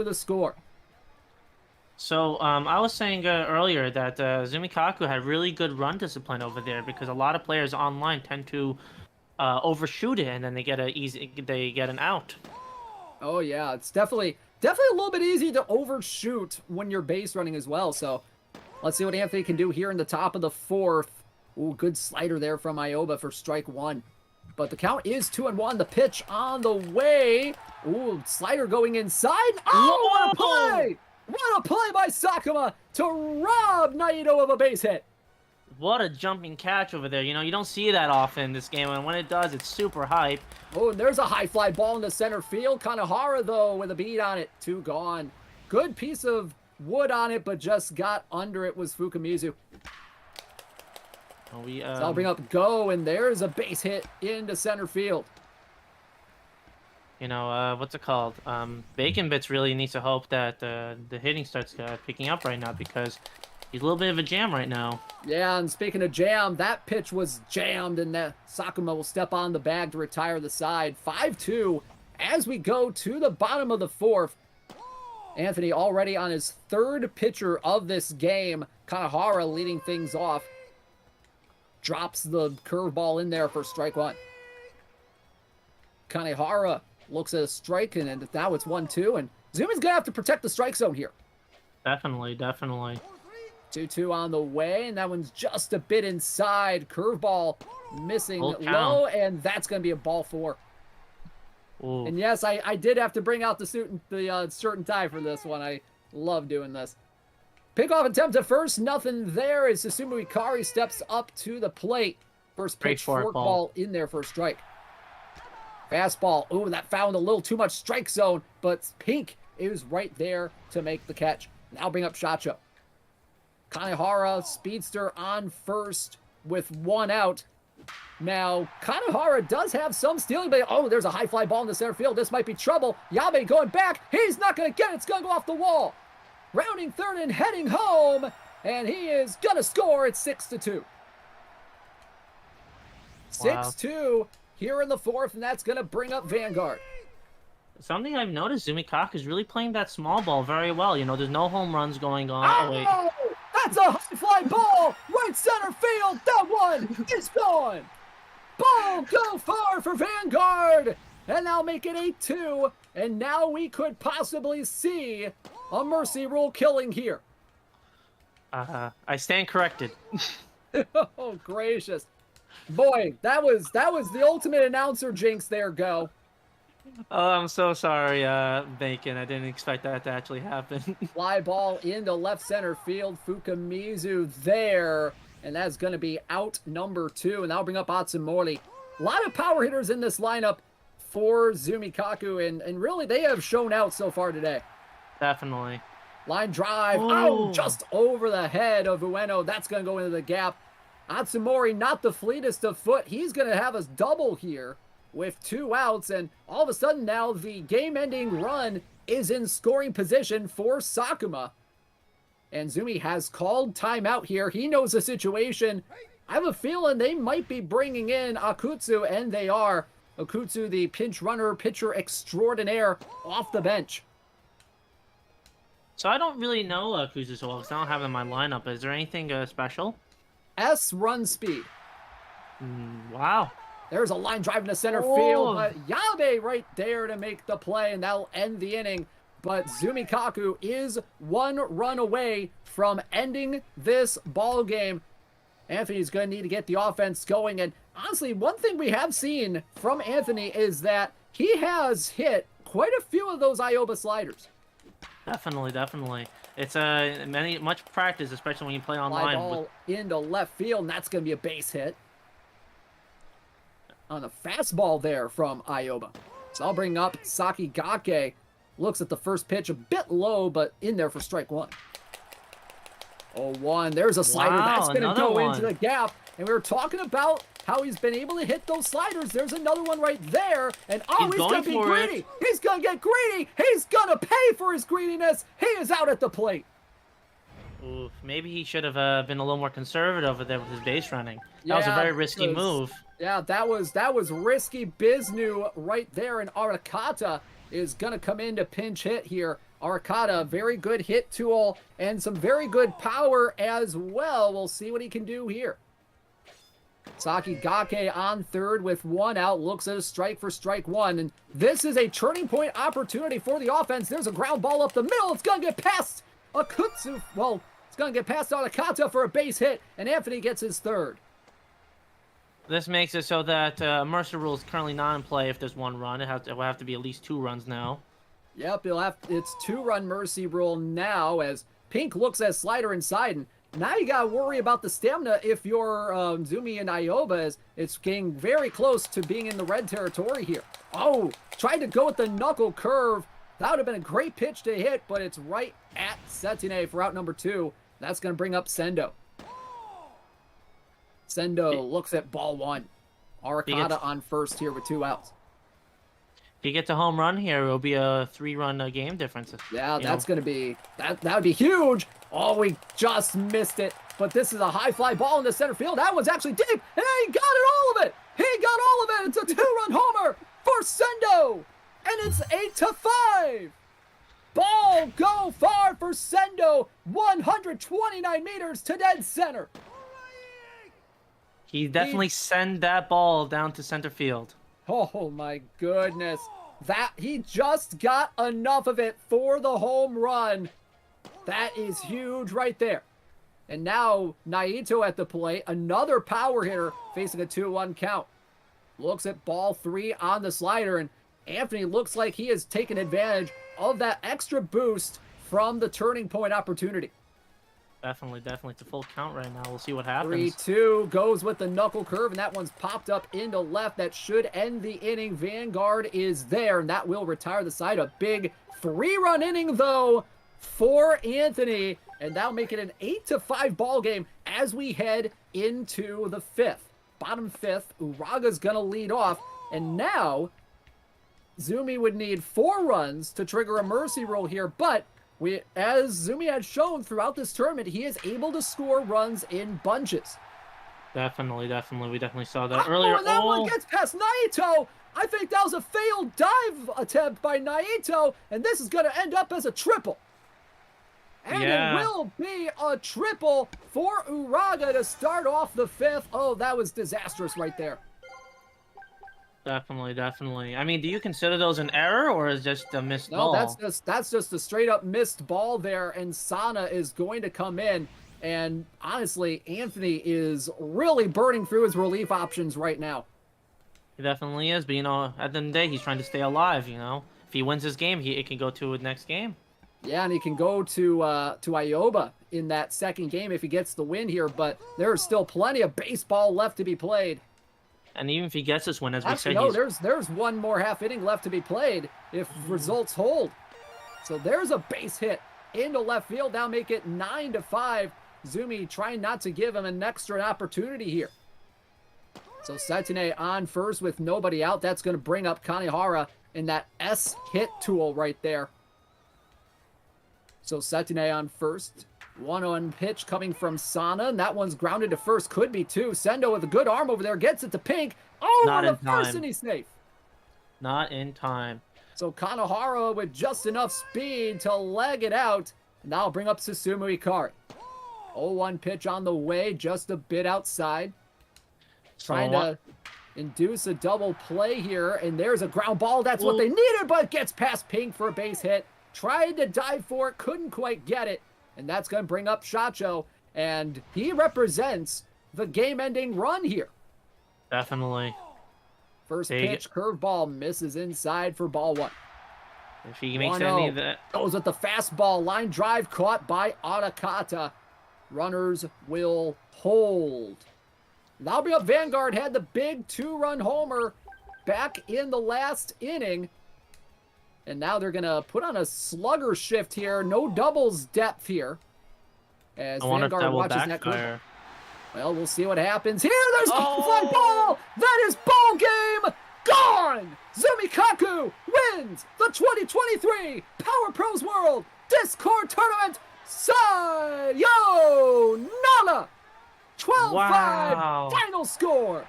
[SPEAKER 1] the score.
[SPEAKER 2] So I was saying earlier that Zumikaku had really good run discipline over there because a lot of players online tend to overshoot it and then they get an out.
[SPEAKER 1] Oh yeah, it's definitely a little bit easy to overshoot when you're base running as well. So let's see what Anthony can do here in the top of the 4th. Ooh, good slider there from Ioba for strike one. But the count is 2-1. The pitch on the way. Ooh, slider going inside. Oh, what a play! What a play by Sakuma to rob Naito of a base hit.
[SPEAKER 2] What a jumping catch over there. You know, you don't see that often this game, and when it does, it's super hype.
[SPEAKER 1] Oh, and there's a high fly ball into center field. Kanehara, though, with a beat on it. 2 gone. Good piece of wood on it, but just got under it was Fukamizu. So I'll bring up Go, and there's a base hit into center field.
[SPEAKER 2] You know, what's it called? Bacon Bits really needs to hope that the hitting starts picking up right now because he's a little bit of a jam right now.
[SPEAKER 1] Yeah, and speaking of jam, that pitch was jammed, and that Sakuma will step on the bag to retire the side. 5-2 as we go to the bottom of the 4th. Anthony already on his 3rd pitcher of this game. Kanehara leading things off. Drops the curveball in there for strike one. Kanehara looks at a strike, and now it's 1-2, and Zumi's gonna have to protect the strike zone here.
[SPEAKER 2] Definitely, definitely.
[SPEAKER 1] 2-2 on the way, and that one's just a bit inside. Curveball missing low, and that's gonna be a ball 4.
[SPEAKER 2] Ooh.
[SPEAKER 1] And yes, I did have to bring out the shirt and tie for this one. I love doing this. Pickoff attempt at first, nothing there as Susumu Ikari steps up to the plate. First pitch, forkball in there for a strike. Fastball, ooh, that found a little too much strike zone, but Pink is right there to make the catch. Now bring up Shacho. Kanehara, speedster on first with 1 out. Now, Kanehara does have some stealing, but oh, there's a high fly ball in the center field. This might be trouble. Yabe going back. He's not going to get it. It's going to go off the wall. Rounding third and heading home, and he is going to score. It's 6-2. 6-2 here in the 4th, and that's going to bring up Vanguard.
[SPEAKER 2] Something I've noticed, Zumikaku is really playing that small ball very well. You know, there's no home runs going on.
[SPEAKER 1] Oh, that's a high fly ball. Right center field. That one is gone. Ball go far for Vanguard. And now make it 8-2. And now we could possibly see a mercy rule killing here.
[SPEAKER 2] I stand corrected.
[SPEAKER 1] Oh, gracious. Boy, that was the ultimate announcer jinx there, Go.
[SPEAKER 2] Oh, I'm so sorry, Bacon. I didn't expect that to actually happen.
[SPEAKER 1] Fly ball into left center field. Fukamizu there. And that's going to be out number 2. And that'll bring up Atsumori. A lot of power hitters in this lineup for Zumikaku. And really, they have shown out so far today.
[SPEAKER 2] Definitely.
[SPEAKER 1] Line drive. Oh, just over the head of Ueno. That's going to go into the gap. Atsumori, not the fleetest of foot. He's going to have us double here with 2 outs. And all of a sudden now the game-ending run is in scoring position for Sakuma. And Zumi has called timeout here. He knows the situation. I have a feeling they might be bringing in Akutsu, and they are. Akutsu, the pinch runner, pitcher extraordinaire, off the bench.
[SPEAKER 2] So I don't really know Akutsu so well because I don't have him in my lineup. Is there anything special?
[SPEAKER 1] S run speed.
[SPEAKER 2] Wow.
[SPEAKER 1] There's a line drive into center field, but Yabe right there to make the play, and that'll end the inning. But Zumikaku is 1 run away from ending this ball game. Anthony's going to need to get the offense going. And honestly, one thing we have seen from Anthony is that he has hit quite a few of those Ioba sliders.
[SPEAKER 2] Definitely, definitely. It's much practice, especially when you play online.
[SPEAKER 1] Fly ball into left field, and that's going to be a base hit. On a fastball there from Ioba. So I'll bring up Sakigake. Looks at the first pitch a bit low, but in there for strike 1. 0-1. There's a slider. That's going to go into the gap. And we were talking about how he's been able to hit those sliders. There's another one right there. And he's going to be greedy. He's going to get greedy. He's going to pay for his greediness. He is out at the plate.
[SPEAKER 2] Oof, maybe he should have been a little more conservative over there with his base running. That was a very risky move.
[SPEAKER 1] Yeah, that was risky Biznu right there. And Arakata is going to come in to pinch hit here. Arakata, very good hit tool and some very good power as well. We'll see what he can do here. Sakigake on third with 1 out. Looks at a strike for strike 1. And this is a turning point opportunity for the offense. There's a ground ball up the middle. It's going to get past Akutsu. Well, it's going to get past Arakata for a base hit. And Anthony gets his 3rd.
[SPEAKER 2] This makes it so that Mercer rule is currently not in play if there's one run. It will have to be at least 2 runs now.
[SPEAKER 1] Yep, it's 2-run mercy rule now as Pink looks at Slider inside, and now you gotta worry about the stamina if you're Zumi and Ioba, as it's getting very close to being in the red territory here. Oh, tried to go with the knuckle curve. That would have been a great pitch to hit, but it's right at Setine for out number 2. That's gonna bring up Sendo. Sendo looks at ball 1. Arcata on first here with 2 outs.
[SPEAKER 2] If he gets a home run here, it'll be a 3-run game difference.
[SPEAKER 1] Yeah, that's going to be, that would be huge. Oh, we just missed it. But this is a high fly ball in the center field. That one's actually deep. And he got it, all of it. He got all of it. It's a 2-run homer for Sendo. And it's 8-5. Ball go far for Sendo. 129 meters to dead center.
[SPEAKER 2] He definitely sent that ball down to center field.
[SPEAKER 1] Oh my goodness. That he just got enough of it for the home run. That is huge right there. And now Naito at the plate, another power hitter facing a 2-1 count. Looks at ball 3 on the slider, and Anthony looks like he has taken advantage of that extra boost from the turning point opportunity.
[SPEAKER 2] Definitely. It's a full count right now. We'll see what happens.
[SPEAKER 1] 3-2 goes with the knuckle curve, and that one's popped up into left. That should end the inning. Vanguard is there, and that will retire the side. A big 3-run inning, though, for Anthony, and that'll make it an 8-5 ball game as we head into the 5th. Bottom 5th, Uraga's going to lead off, and now Zumi would need 4 runs to trigger a mercy rule here, but as Zumi had shown throughout this tournament, he is able to score runs in bunches.
[SPEAKER 2] Definitely. We definitely saw that earlier.
[SPEAKER 1] And that one gets past Naito. I think that was a failed dive attempt by Naito, and this is going to end up as a triple. And it will be a triple for Uraga to start off the 5th. Oh, that was disastrous right there.
[SPEAKER 2] Definitely. I mean, do you consider those an error, or is just a missed ball?
[SPEAKER 1] No, that's just a straight up missed ball there, and Sana is going to come in. And honestly, Anthony is really burning through his relief options right now.
[SPEAKER 2] He definitely is, but at the end of the day, he's trying to stay alive. If he wins this game, it can go to the next game.
[SPEAKER 1] Yeah, and he can go to Ioba in that second game if he gets the win here. But there is still plenty of baseball left to be played.
[SPEAKER 2] And even if he gets this win, as we said,
[SPEAKER 1] there's one more half inning left to be played if results hold. So there's a base hit into left field. That'll make it 9-5. Zumi trying not to give him an extra opportunity here. So Setine on first with nobody out. That's going to bring up Kanehara in that S hit tool right there. So Setine on first. 1-on pitch coming from Sana, and that one's grounded to first. Could be 2. Sendo with a good arm over there gets it to Pink. Oh,
[SPEAKER 2] not
[SPEAKER 1] on the first, and he's safe.
[SPEAKER 2] Not in time.
[SPEAKER 1] So Kanehara with just enough speed to leg it out. And that'll bring up Susumu Ikari. 0-1 pitch on the way, just a bit outside. Trying to induce a double play here, and there's a ground ball. That's what they needed, but gets past Pink for a base hit. Tried to dive for it, couldn't quite get it. And that's going to bring up Shacho, and he represents the game-ending run here.
[SPEAKER 2] Definitely.
[SPEAKER 1] First pitch, curveball, misses inside for ball 1.
[SPEAKER 2] If he makes any of that.
[SPEAKER 1] Goes with the fastball, line drive caught by Arakata. Runners will hold. That'll be up. Vanguard had the big 2-run homer back in the last inning. And now they're going to put on a slugger shift here. No doubles depth here. As Vanguard watches that curve. Well, we'll see what happens. Here, there's the fly ball. That is ball game gone. Zumikaku wins the 2023 Power Pros World Discord Tournament. Sayonara. 12-5 final score.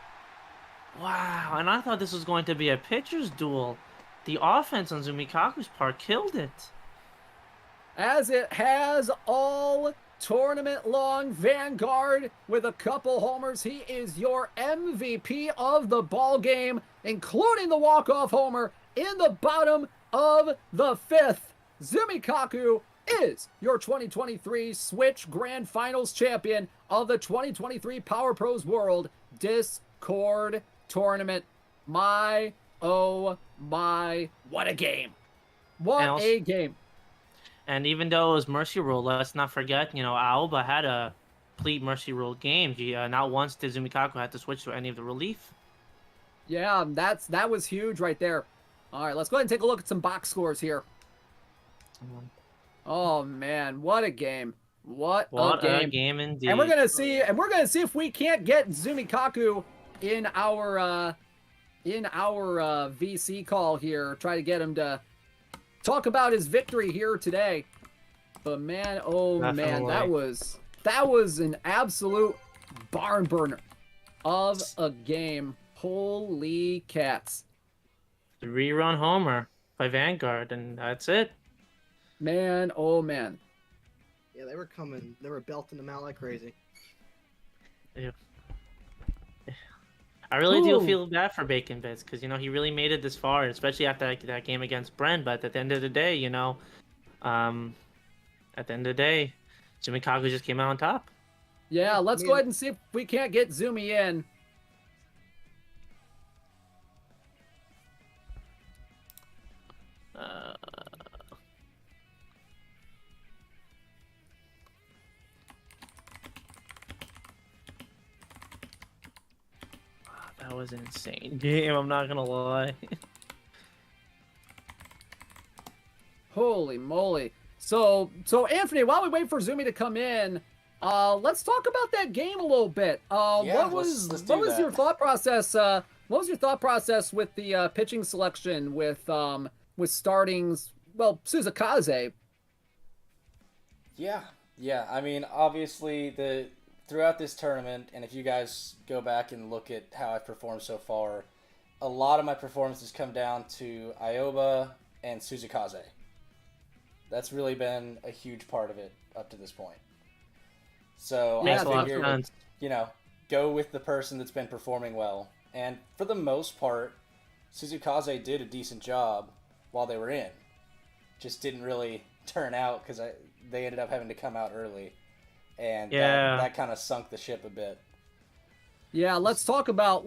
[SPEAKER 2] Wow, and I thought this was going to be a pitcher's duel. The offense on Zumikaku's part killed it.
[SPEAKER 1] As it has all tournament long, Vanguard with a couple homers. He is your MVP of the ball game, including the walk-off homer in the bottom of the 5th. Zumikaku is your 2023 Switch Grand Finals champion of the 2023 Power Pros World Discord Discord tournament. Oh my, what a game. What a game.
[SPEAKER 2] And even though it was Mercy Rule, let's not forget, Aoba had a complete Mercy Rule game. Not once did Zumikaku have to switch to any of the relief.
[SPEAKER 1] Yeah, that was huge right there. All right, let's go ahead and take a look at some box scores here. Oh man, what a game! What a game
[SPEAKER 2] indeed!
[SPEAKER 1] And we're gonna see if we can't get Zumikaku in our VC call here. Try to get him to talk about his victory here today. But man, oh man, that was an absolute barn burner of a game. Holy cats!
[SPEAKER 2] 3-run homer by Vanguard, and that's it.
[SPEAKER 1] Man, oh man.
[SPEAKER 4] Yeah, they were coming. They were belting them out like crazy.
[SPEAKER 2] Yeah. I really do feel bad for Bacon Bits because he really made it this far, especially after that game against Bren. But at the end of the day, Zumikaku just came out on top.
[SPEAKER 1] Yeah, let's go ahead and see if we can't get Zumi in.
[SPEAKER 2] That was an insane game, I'm not gonna lie.
[SPEAKER 1] Holy moly. So Anthony, while we wait for Zumi to come in, let's talk about that game a little bit. What was your thought process? What was your thought process with the pitching selection with starting Suzukaze?
[SPEAKER 3] Yeah. I mean, obviously throughout this tournament, and if you guys go back and look at how I've performed so far, a lot of my performances come down to Ioba and Suzukaze. That's really been a huge part of it up to this point. So I figured, go with the person that's been performing well. And for the most part, Suzukaze did a decent job while they were in. Just didn't really turn out because they ended up having to come out early. And that kind of sunk the ship a bit.
[SPEAKER 1] Yeah, let's talk about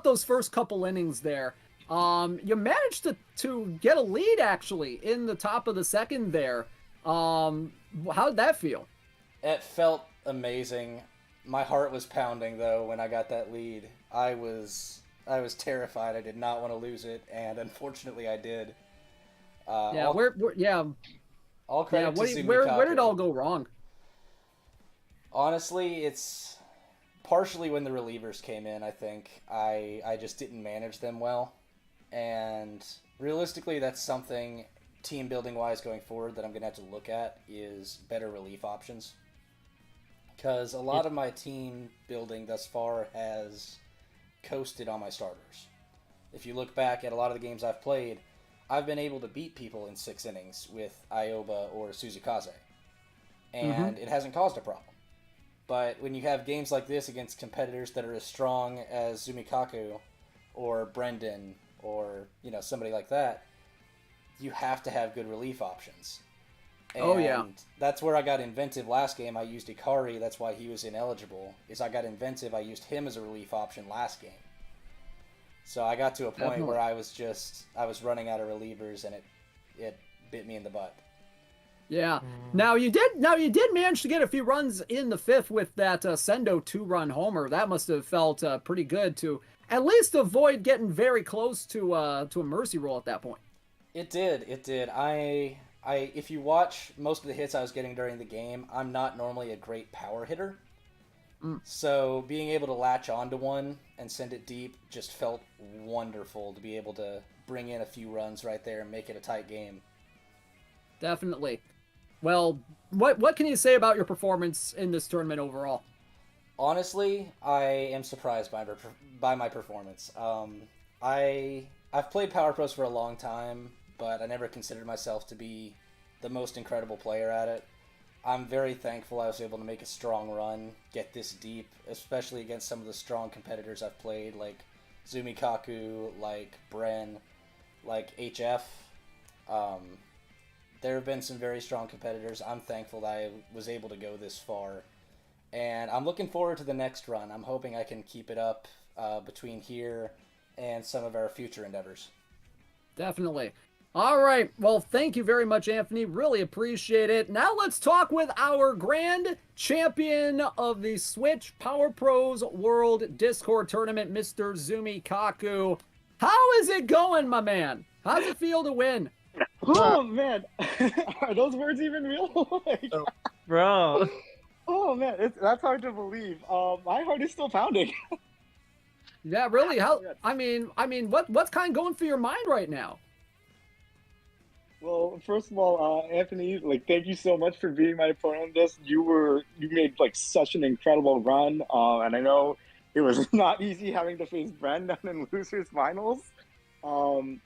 [SPEAKER 1] those first couple innings there. You managed to get a lead actually in the top of the second there. How'd that feel? It
[SPEAKER 3] felt amazing. My heart was pounding though when I got that lead. I was terrified. I did not want to lose it, and unfortunately I did. All credit to Zumikaku.
[SPEAKER 1] Where did it all go wrong?
[SPEAKER 3] Honestly, it's partially when the relievers came in. I think I just didn't manage them well, and realistically, that's something team building wise going forward that I'm gonna have to look at is better relief options. Because a lot of my team building thus far has coasted on my starters. If you look back at a lot of the games I've played, I've been able to beat people in 6 innings with Ioba or Suzukaze, and it hasn't caused a problem. But when you have games like this against competitors that are as strong as Zumikaku or Brendan or somebody like that, you have to have good relief options. And that's where I got inventive last game. I used Ikari, that's why he was ineligible. I got inventive, I used him as a relief option last game. So I got to a point where I was running out of relievers, and it bit me in the butt.
[SPEAKER 1] Yeah. Now you did manage to get a few runs in the 5th with that Sendo 2-run homer. That must have felt pretty good to at least avoid getting very close to a mercy roll at that point.
[SPEAKER 3] It did. If you watch most of the hits I was getting during the game, I'm not normally a great power hitter. So being able to latch onto one and send it deep just felt wonderful to be able to bring in a few runs right there and make it a tight game.
[SPEAKER 1] Definitely. Well, what can you say about your performance in this tournament overall?
[SPEAKER 3] Honestly, I am surprised by my performance. I've played Power Pros for a long time, but I never considered myself to be the most incredible player at it. I'm very thankful I was able to make a strong run, get this deep, especially against some of the strong competitors I've played, like Zumikaku, like Bren, like HF. There have been some very strong competitors. I'm thankful that I was able to go this far. And I'm looking forward to the next run. I'm hoping I can keep it up between here and some of our future endeavors.
[SPEAKER 1] Definitely. All right. Well, thank you very much, Anthony. Really appreciate it. Now let's talk with our grand champion of the Switch Power Pros World Discord Tournament, Mr. Zumikaku. How is it going, my man? How's it feel to win?
[SPEAKER 5] Oh man, are those words even real? Like,
[SPEAKER 2] Bro.
[SPEAKER 5] oh man, that's hard to believe. My heart is still pounding.
[SPEAKER 1] Yeah, really? How? I mean, what's kind of going through your mind right now?
[SPEAKER 5] Well, first of all, Anthony, like, thank you so much for being my opponent in this. You made like such an incredible run, and I know it was not easy having to face Brendan in losers finals. You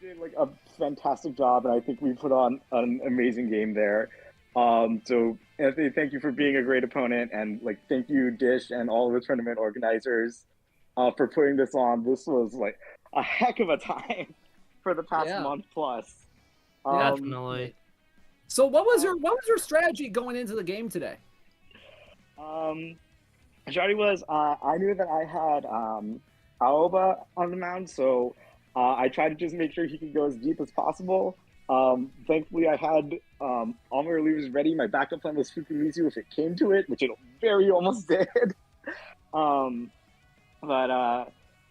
[SPEAKER 5] did like a fantastic job, and I think we put on an amazing game there. So Anthony, thank you for being a great opponent, and like, thank you, Dish, and all of the tournament organizers, for putting this on. This was like a heck of a time for the past month plus.
[SPEAKER 2] Definitely.
[SPEAKER 1] So what was your strategy going into the game today?
[SPEAKER 5] Strategy was I knew that I had Aoba on the mound, so I tried to just make sure he could go as deep as possible. Thankfully, I had all my relievers ready. My backup plan was Fukumizu if it came to it, which it very almost did.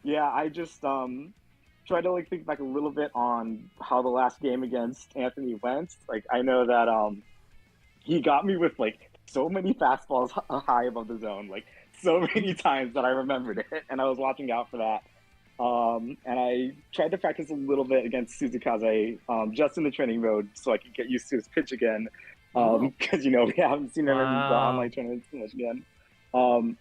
[SPEAKER 5] Yeah, I just try to like think back a little bit on how the last game against Anthony went. Like, I know that he got me with like so many fastballs high above the zone, like so many times that I remembered it, and I was watching out for that. And I tried to practice a little bit against Suzukaze, just in the training mode, so I could get used to his pitch again. Because we haven't seen him in the online tournaments too much again. And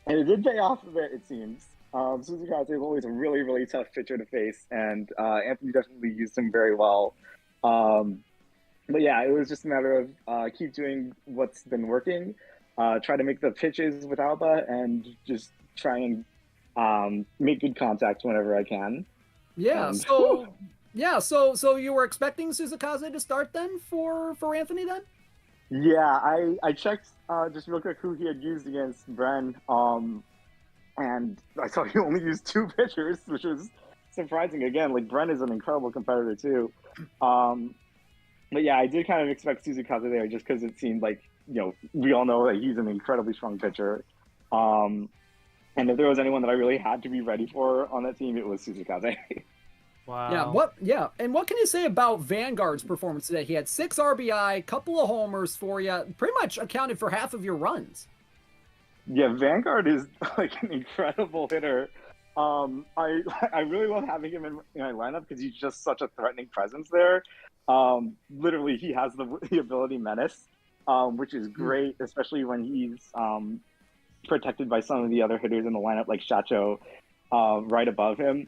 [SPEAKER 5] it did pay off a bit, it seems. Suzukaze is always a really, really tough pitcher to face, and Anthony definitely used him very well. But yeah, it was just a matter of keep doing what's been working, try to make the pitches with Alba, and just try and make good contact whenever I can.
[SPEAKER 1] Yeah.
[SPEAKER 5] And,
[SPEAKER 1] So you were expecting Suzukaze to start then for Anthony then?
[SPEAKER 5] Yeah, I checked just real quick who he had used against Bren. And I saw he only used 2 pitchers, which was surprising. Again, like, Bren is an incredible competitor too. But yeah, I did kind of expect Suzukaze there just because it seemed like, we all know that he's an incredibly strong pitcher. And if there was anyone that I really had to be ready for on that team, it was Suzukaze.
[SPEAKER 2] Wow.
[SPEAKER 1] And what can you say about Vanguard's performance today? He had 6 RBI, couple of homers for you, pretty much accounted for half of your runs.
[SPEAKER 5] Yeah, Vanguard is like an incredible hitter. I really love having him in my lineup because he's just such a threatening presence there. Literally, he has the ability Menace, which is great, especially when he's protected by some of the other hitters in the lineup, like Shacho, right above him.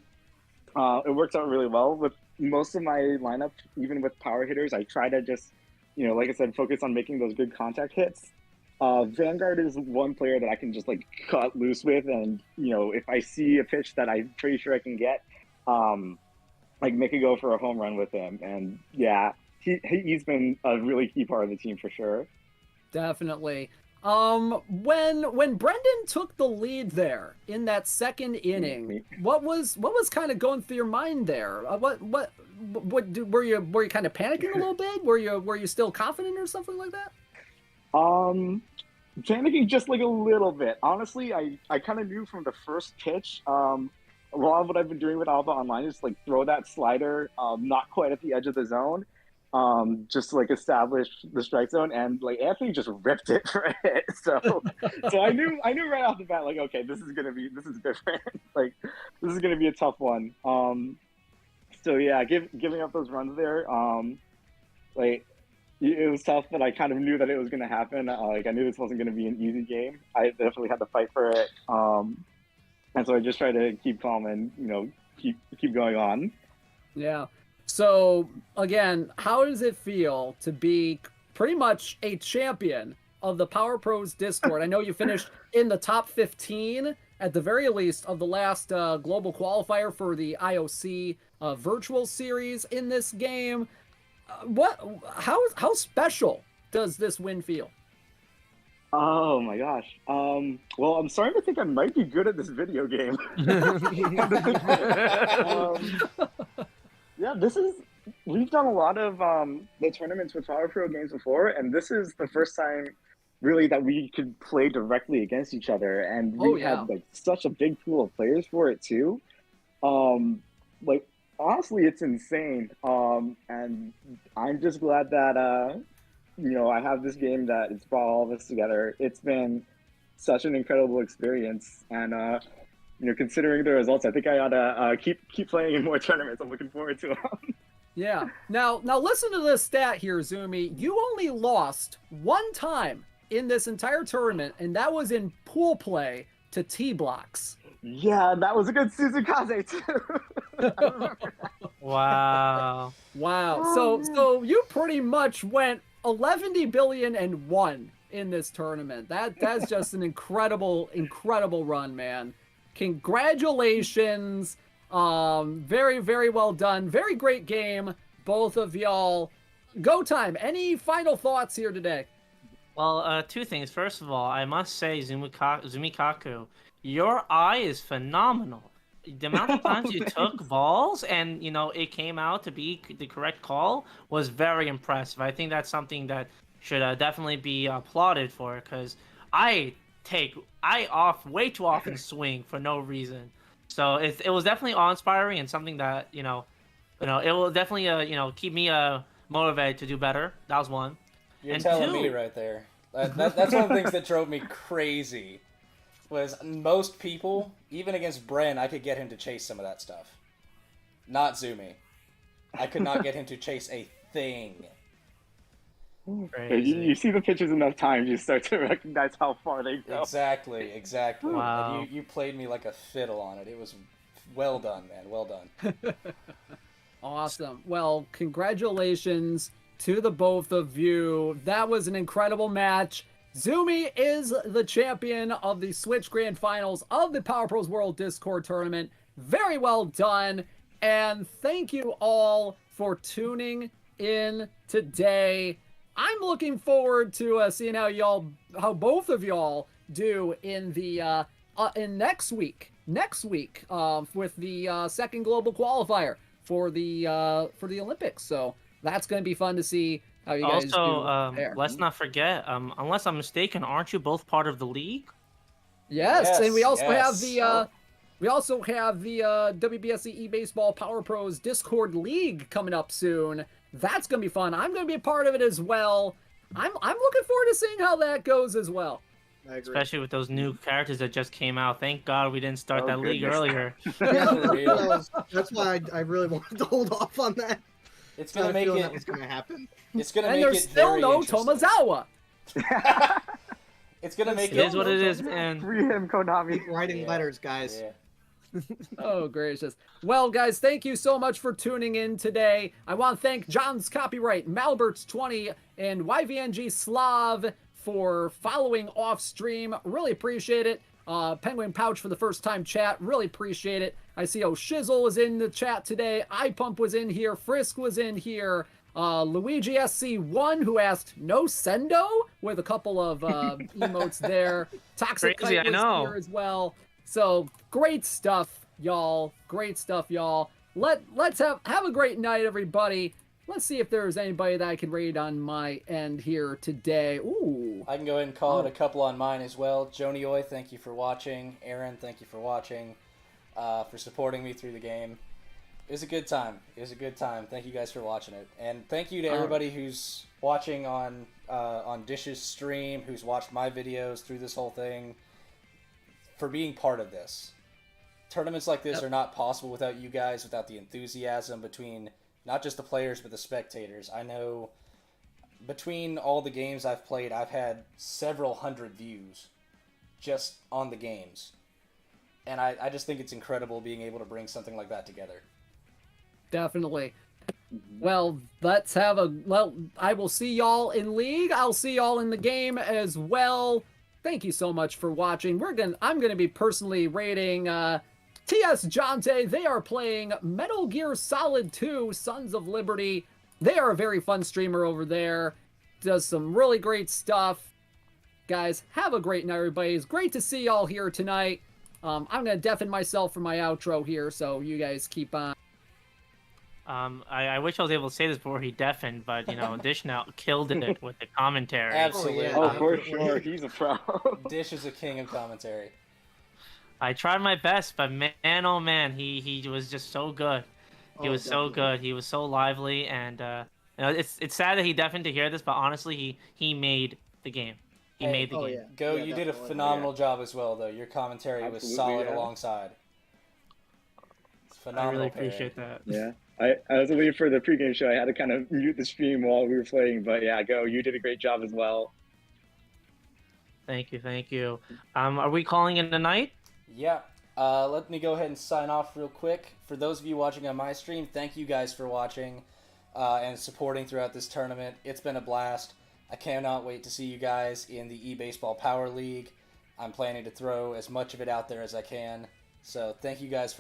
[SPEAKER 5] It works out really well with most of my lineup. Even with power hitters, I try to just, like I said, focus on making those good contact hits. Vanguard is one player that I can just like cut loose with, and if I see a pitch that I'm pretty sure I can get, like make a go for a home run with him. And yeah, he's been a really key part of the team for sure.
[SPEAKER 1] Definitely. When Brendan took the lead there in that second inning, what was kind of going through your mind there? Were you kind of panicking a little bit? Were you still confident or something like that?
[SPEAKER 5] Panicking just like a little bit. Honestly, I kind of knew from the first pitch. A lot of what I've been doing with Alba Online is like throw that slider, not quite at the edge of the zone, just to like establish the strike zone, and like Anthony just ripped it for a hit. So I knew right off the bat, like, okay, this is different. Like, this is gonna be a tough one. So yeah, giving up those runs there, like, it was tough, but I kind of knew that it was going to happen. Like, I knew this wasn't going to be an easy game. I definitely had to fight for it. And so I just tried to keep calm and, keep going on.
[SPEAKER 1] Yeah. So, again, how does it feel to be pretty much a champion of the Power Pros Discord? I know you finished in the top 15, at the very least, of the last global qualifier for the IOC virtual series in this game. How special does this win feel?
[SPEAKER 5] Oh my gosh. Well, I'm starting to think I might be good at this video game. um, yeah, we've done a lot of the tournaments with Power Pro games before, and this is the first time really that we could play directly against each other, and
[SPEAKER 1] Oh,
[SPEAKER 5] we
[SPEAKER 1] yeah.
[SPEAKER 5] had like such a big pool of players for it too. Like honestly, it's insane. And I'm just glad that I have this game that it's brought all of us together. It's been such an incredible experience, and considering the results, I think I ought to keep playing in more tournaments. I'm looking forward to them.
[SPEAKER 1] Yeah. Now listen to this stat here, Zumi. You only lost one time in this entire tournament, and that was in pool play to T-Blocks.
[SPEAKER 5] Yeah, that was a good Suzukaze too.
[SPEAKER 2] Wow.
[SPEAKER 1] Wow.
[SPEAKER 5] Oh,
[SPEAKER 1] So you pretty much went 11 billion and 1 in this tournament. That's just an incredible run, man. Congratulations. Very, very well done. Very great game, both of y'all. GoTime, any final thoughts here today?
[SPEAKER 2] Well, two things. First of all, I must say, Zumikaku, your eye is phenomenal. The amount of times you took balls and, it came out to be the correct call was very impressive. I think that's something that should definitely be applauded for, because I way too often swing for no reason. So it was definitely awe-inspiring and something that, it will definitely, keep me motivated to do better. That was one.
[SPEAKER 3] You're
[SPEAKER 2] And
[SPEAKER 3] telling
[SPEAKER 2] two-
[SPEAKER 3] me right there. That's one of the things that drove me crazy. Was most people, even against Bren, I could get him to chase some of that stuff. Not Zumi. I could not get him to chase a thing.
[SPEAKER 2] Crazy.
[SPEAKER 5] You see the pictures enough times, you start to recognize how far they go.
[SPEAKER 3] Exactly.
[SPEAKER 2] Wow.
[SPEAKER 3] And you played me like a fiddle on it. It was well done, man. Well done.
[SPEAKER 1] Awesome. Well, congratulations to the both of you. That was an incredible match. Zumi is the champion of the Switch Grand Finals of the Power Pros World Discord Tournament. Very well done. And thank you all for tuning in today. I'm looking forward to seeing how both of y'all do in the in next week with the second global qualifier for the Olympics. So that's going to be fun to see how you guys
[SPEAKER 2] Also,
[SPEAKER 1] do there.
[SPEAKER 2] let's not forget, unless I'm mistaken, aren't you both part of the league?
[SPEAKER 1] Yes, and we also have
[SPEAKER 3] yes.
[SPEAKER 1] the WBSC eBaseball Power Pros Discord League coming up soon. That's gonna be fun. I'm gonna be a part of it as well. I'm looking forward to seeing how that goes as well.
[SPEAKER 4] I agree.
[SPEAKER 2] Especially with those new characters that just came out. Thank God we didn't start
[SPEAKER 5] Oh,
[SPEAKER 2] that league
[SPEAKER 5] goodness.
[SPEAKER 2] earlier.
[SPEAKER 1] Yeah.
[SPEAKER 4] That's why I really wanted to hold off on that.
[SPEAKER 3] It's
[SPEAKER 4] I had
[SPEAKER 3] gonna
[SPEAKER 4] a
[SPEAKER 3] make
[SPEAKER 4] feeling
[SPEAKER 3] it.
[SPEAKER 4] that was going to happen.
[SPEAKER 3] It's gonna
[SPEAKER 1] And
[SPEAKER 3] make
[SPEAKER 1] there's
[SPEAKER 3] it
[SPEAKER 1] still
[SPEAKER 3] very
[SPEAKER 1] no
[SPEAKER 3] interesting.
[SPEAKER 1] Tomazawa.
[SPEAKER 3] It's gonna make
[SPEAKER 2] It is what it is,
[SPEAKER 1] Tomazawa.
[SPEAKER 2] man.
[SPEAKER 5] Free him, Konami.
[SPEAKER 4] Keep writing
[SPEAKER 3] Yeah.
[SPEAKER 4] letters, guys.
[SPEAKER 3] Yeah.
[SPEAKER 1] Oh, gracious. Well, guys, thank you so much for tuning in today. I want to thank John's Copyright, Malberts20, and YVNG Slav for following off stream. Really appreciate it. Penguin Pouch for the first time chat. Really appreciate it. I see Shizzle was in the chat today. iPump was in here. Frisk was in here. Luigi SC1 who asked no sendo with a couple of emotes there. Toxic
[SPEAKER 2] Crazy,
[SPEAKER 1] Kite
[SPEAKER 2] I
[SPEAKER 1] was
[SPEAKER 2] know.
[SPEAKER 1] here as well. So great stuff, y'all. Great stuff, y'all. Let's have a great night, everybody. Let's see if there's anybody that I can raid on my end here today. Ooh.
[SPEAKER 3] I can go ahead and call it a couple on mine as well. Joni Oi, thank you for watching. Aaron, thank you for watching. For supporting me through the game. It was a good time. Thank you guys for watching it, and thank you to everybody who's watching on Dish's stream, who's watched my videos through this whole thing, for being part of this. Tournaments like this are not possible without you guys, without the enthusiasm between not just the players but the spectators. I know between all the games I've played, I've had several hundred views just on the games. And I just think it's incredible being able to bring something like that together.
[SPEAKER 1] Definitely. Well, I will see y'all in League. I'll see y'all in the game as well. Thank you so much for watching. I'm gonna be personally rating TS Jonte. They are playing Metal Gear Solid 2 Sons of Liberty. They are a very fun streamer over there. Does some really great stuff. Guys, have a great night, everybody. It's great to see y'all here tonight. I'm going to deafen myself for my outro here, so you guys keep on.
[SPEAKER 2] I wish I was able to say this before he deafened, but dishnet killed it with the commentary.
[SPEAKER 3] Absolutely.
[SPEAKER 4] Oh,
[SPEAKER 5] Oh, for
[SPEAKER 4] definitely.
[SPEAKER 5] sure, he's a pro.
[SPEAKER 3] Dish is a king of commentary.
[SPEAKER 2] I tried my best, but man, oh man, he was just so good. He
[SPEAKER 4] Oh,
[SPEAKER 2] was so
[SPEAKER 4] definitely.
[SPEAKER 2] good. He was so lively, and it's sad that he deafened to hear this, but honestly, he made the game. He
[SPEAKER 3] Hey,
[SPEAKER 2] made the
[SPEAKER 4] Oh,
[SPEAKER 2] game.
[SPEAKER 4] yeah.
[SPEAKER 3] Go,
[SPEAKER 4] Yeah,
[SPEAKER 3] you did a
[SPEAKER 4] definitely.
[SPEAKER 3] phenomenal job as well, though. Your commentary was
[SPEAKER 5] Absolutely,
[SPEAKER 3] solid
[SPEAKER 5] yeah.
[SPEAKER 3] alongside. It's
[SPEAKER 2] I
[SPEAKER 3] phenomenal.
[SPEAKER 2] really
[SPEAKER 3] pairing.
[SPEAKER 2] appreciate that.
[SPEAKER 5] Yeah. I was waiting for the pregame show. I had to kind of mute the stream while we were playing, but yeah, Go, you did a great job as well.
[SPEAKER 2] Thank you. Are we calling it a night?
[SPEAKER 3] Yeah. Let me go ahead and sign off real quick. For those of you watching on my stream, thank you guys for watching and supporting throughout this tournament. It's been a blast. I cannot wait to see you guys in the eBaseball Power League. I'm planning to throw as much of it out there as I can. So thank you guys for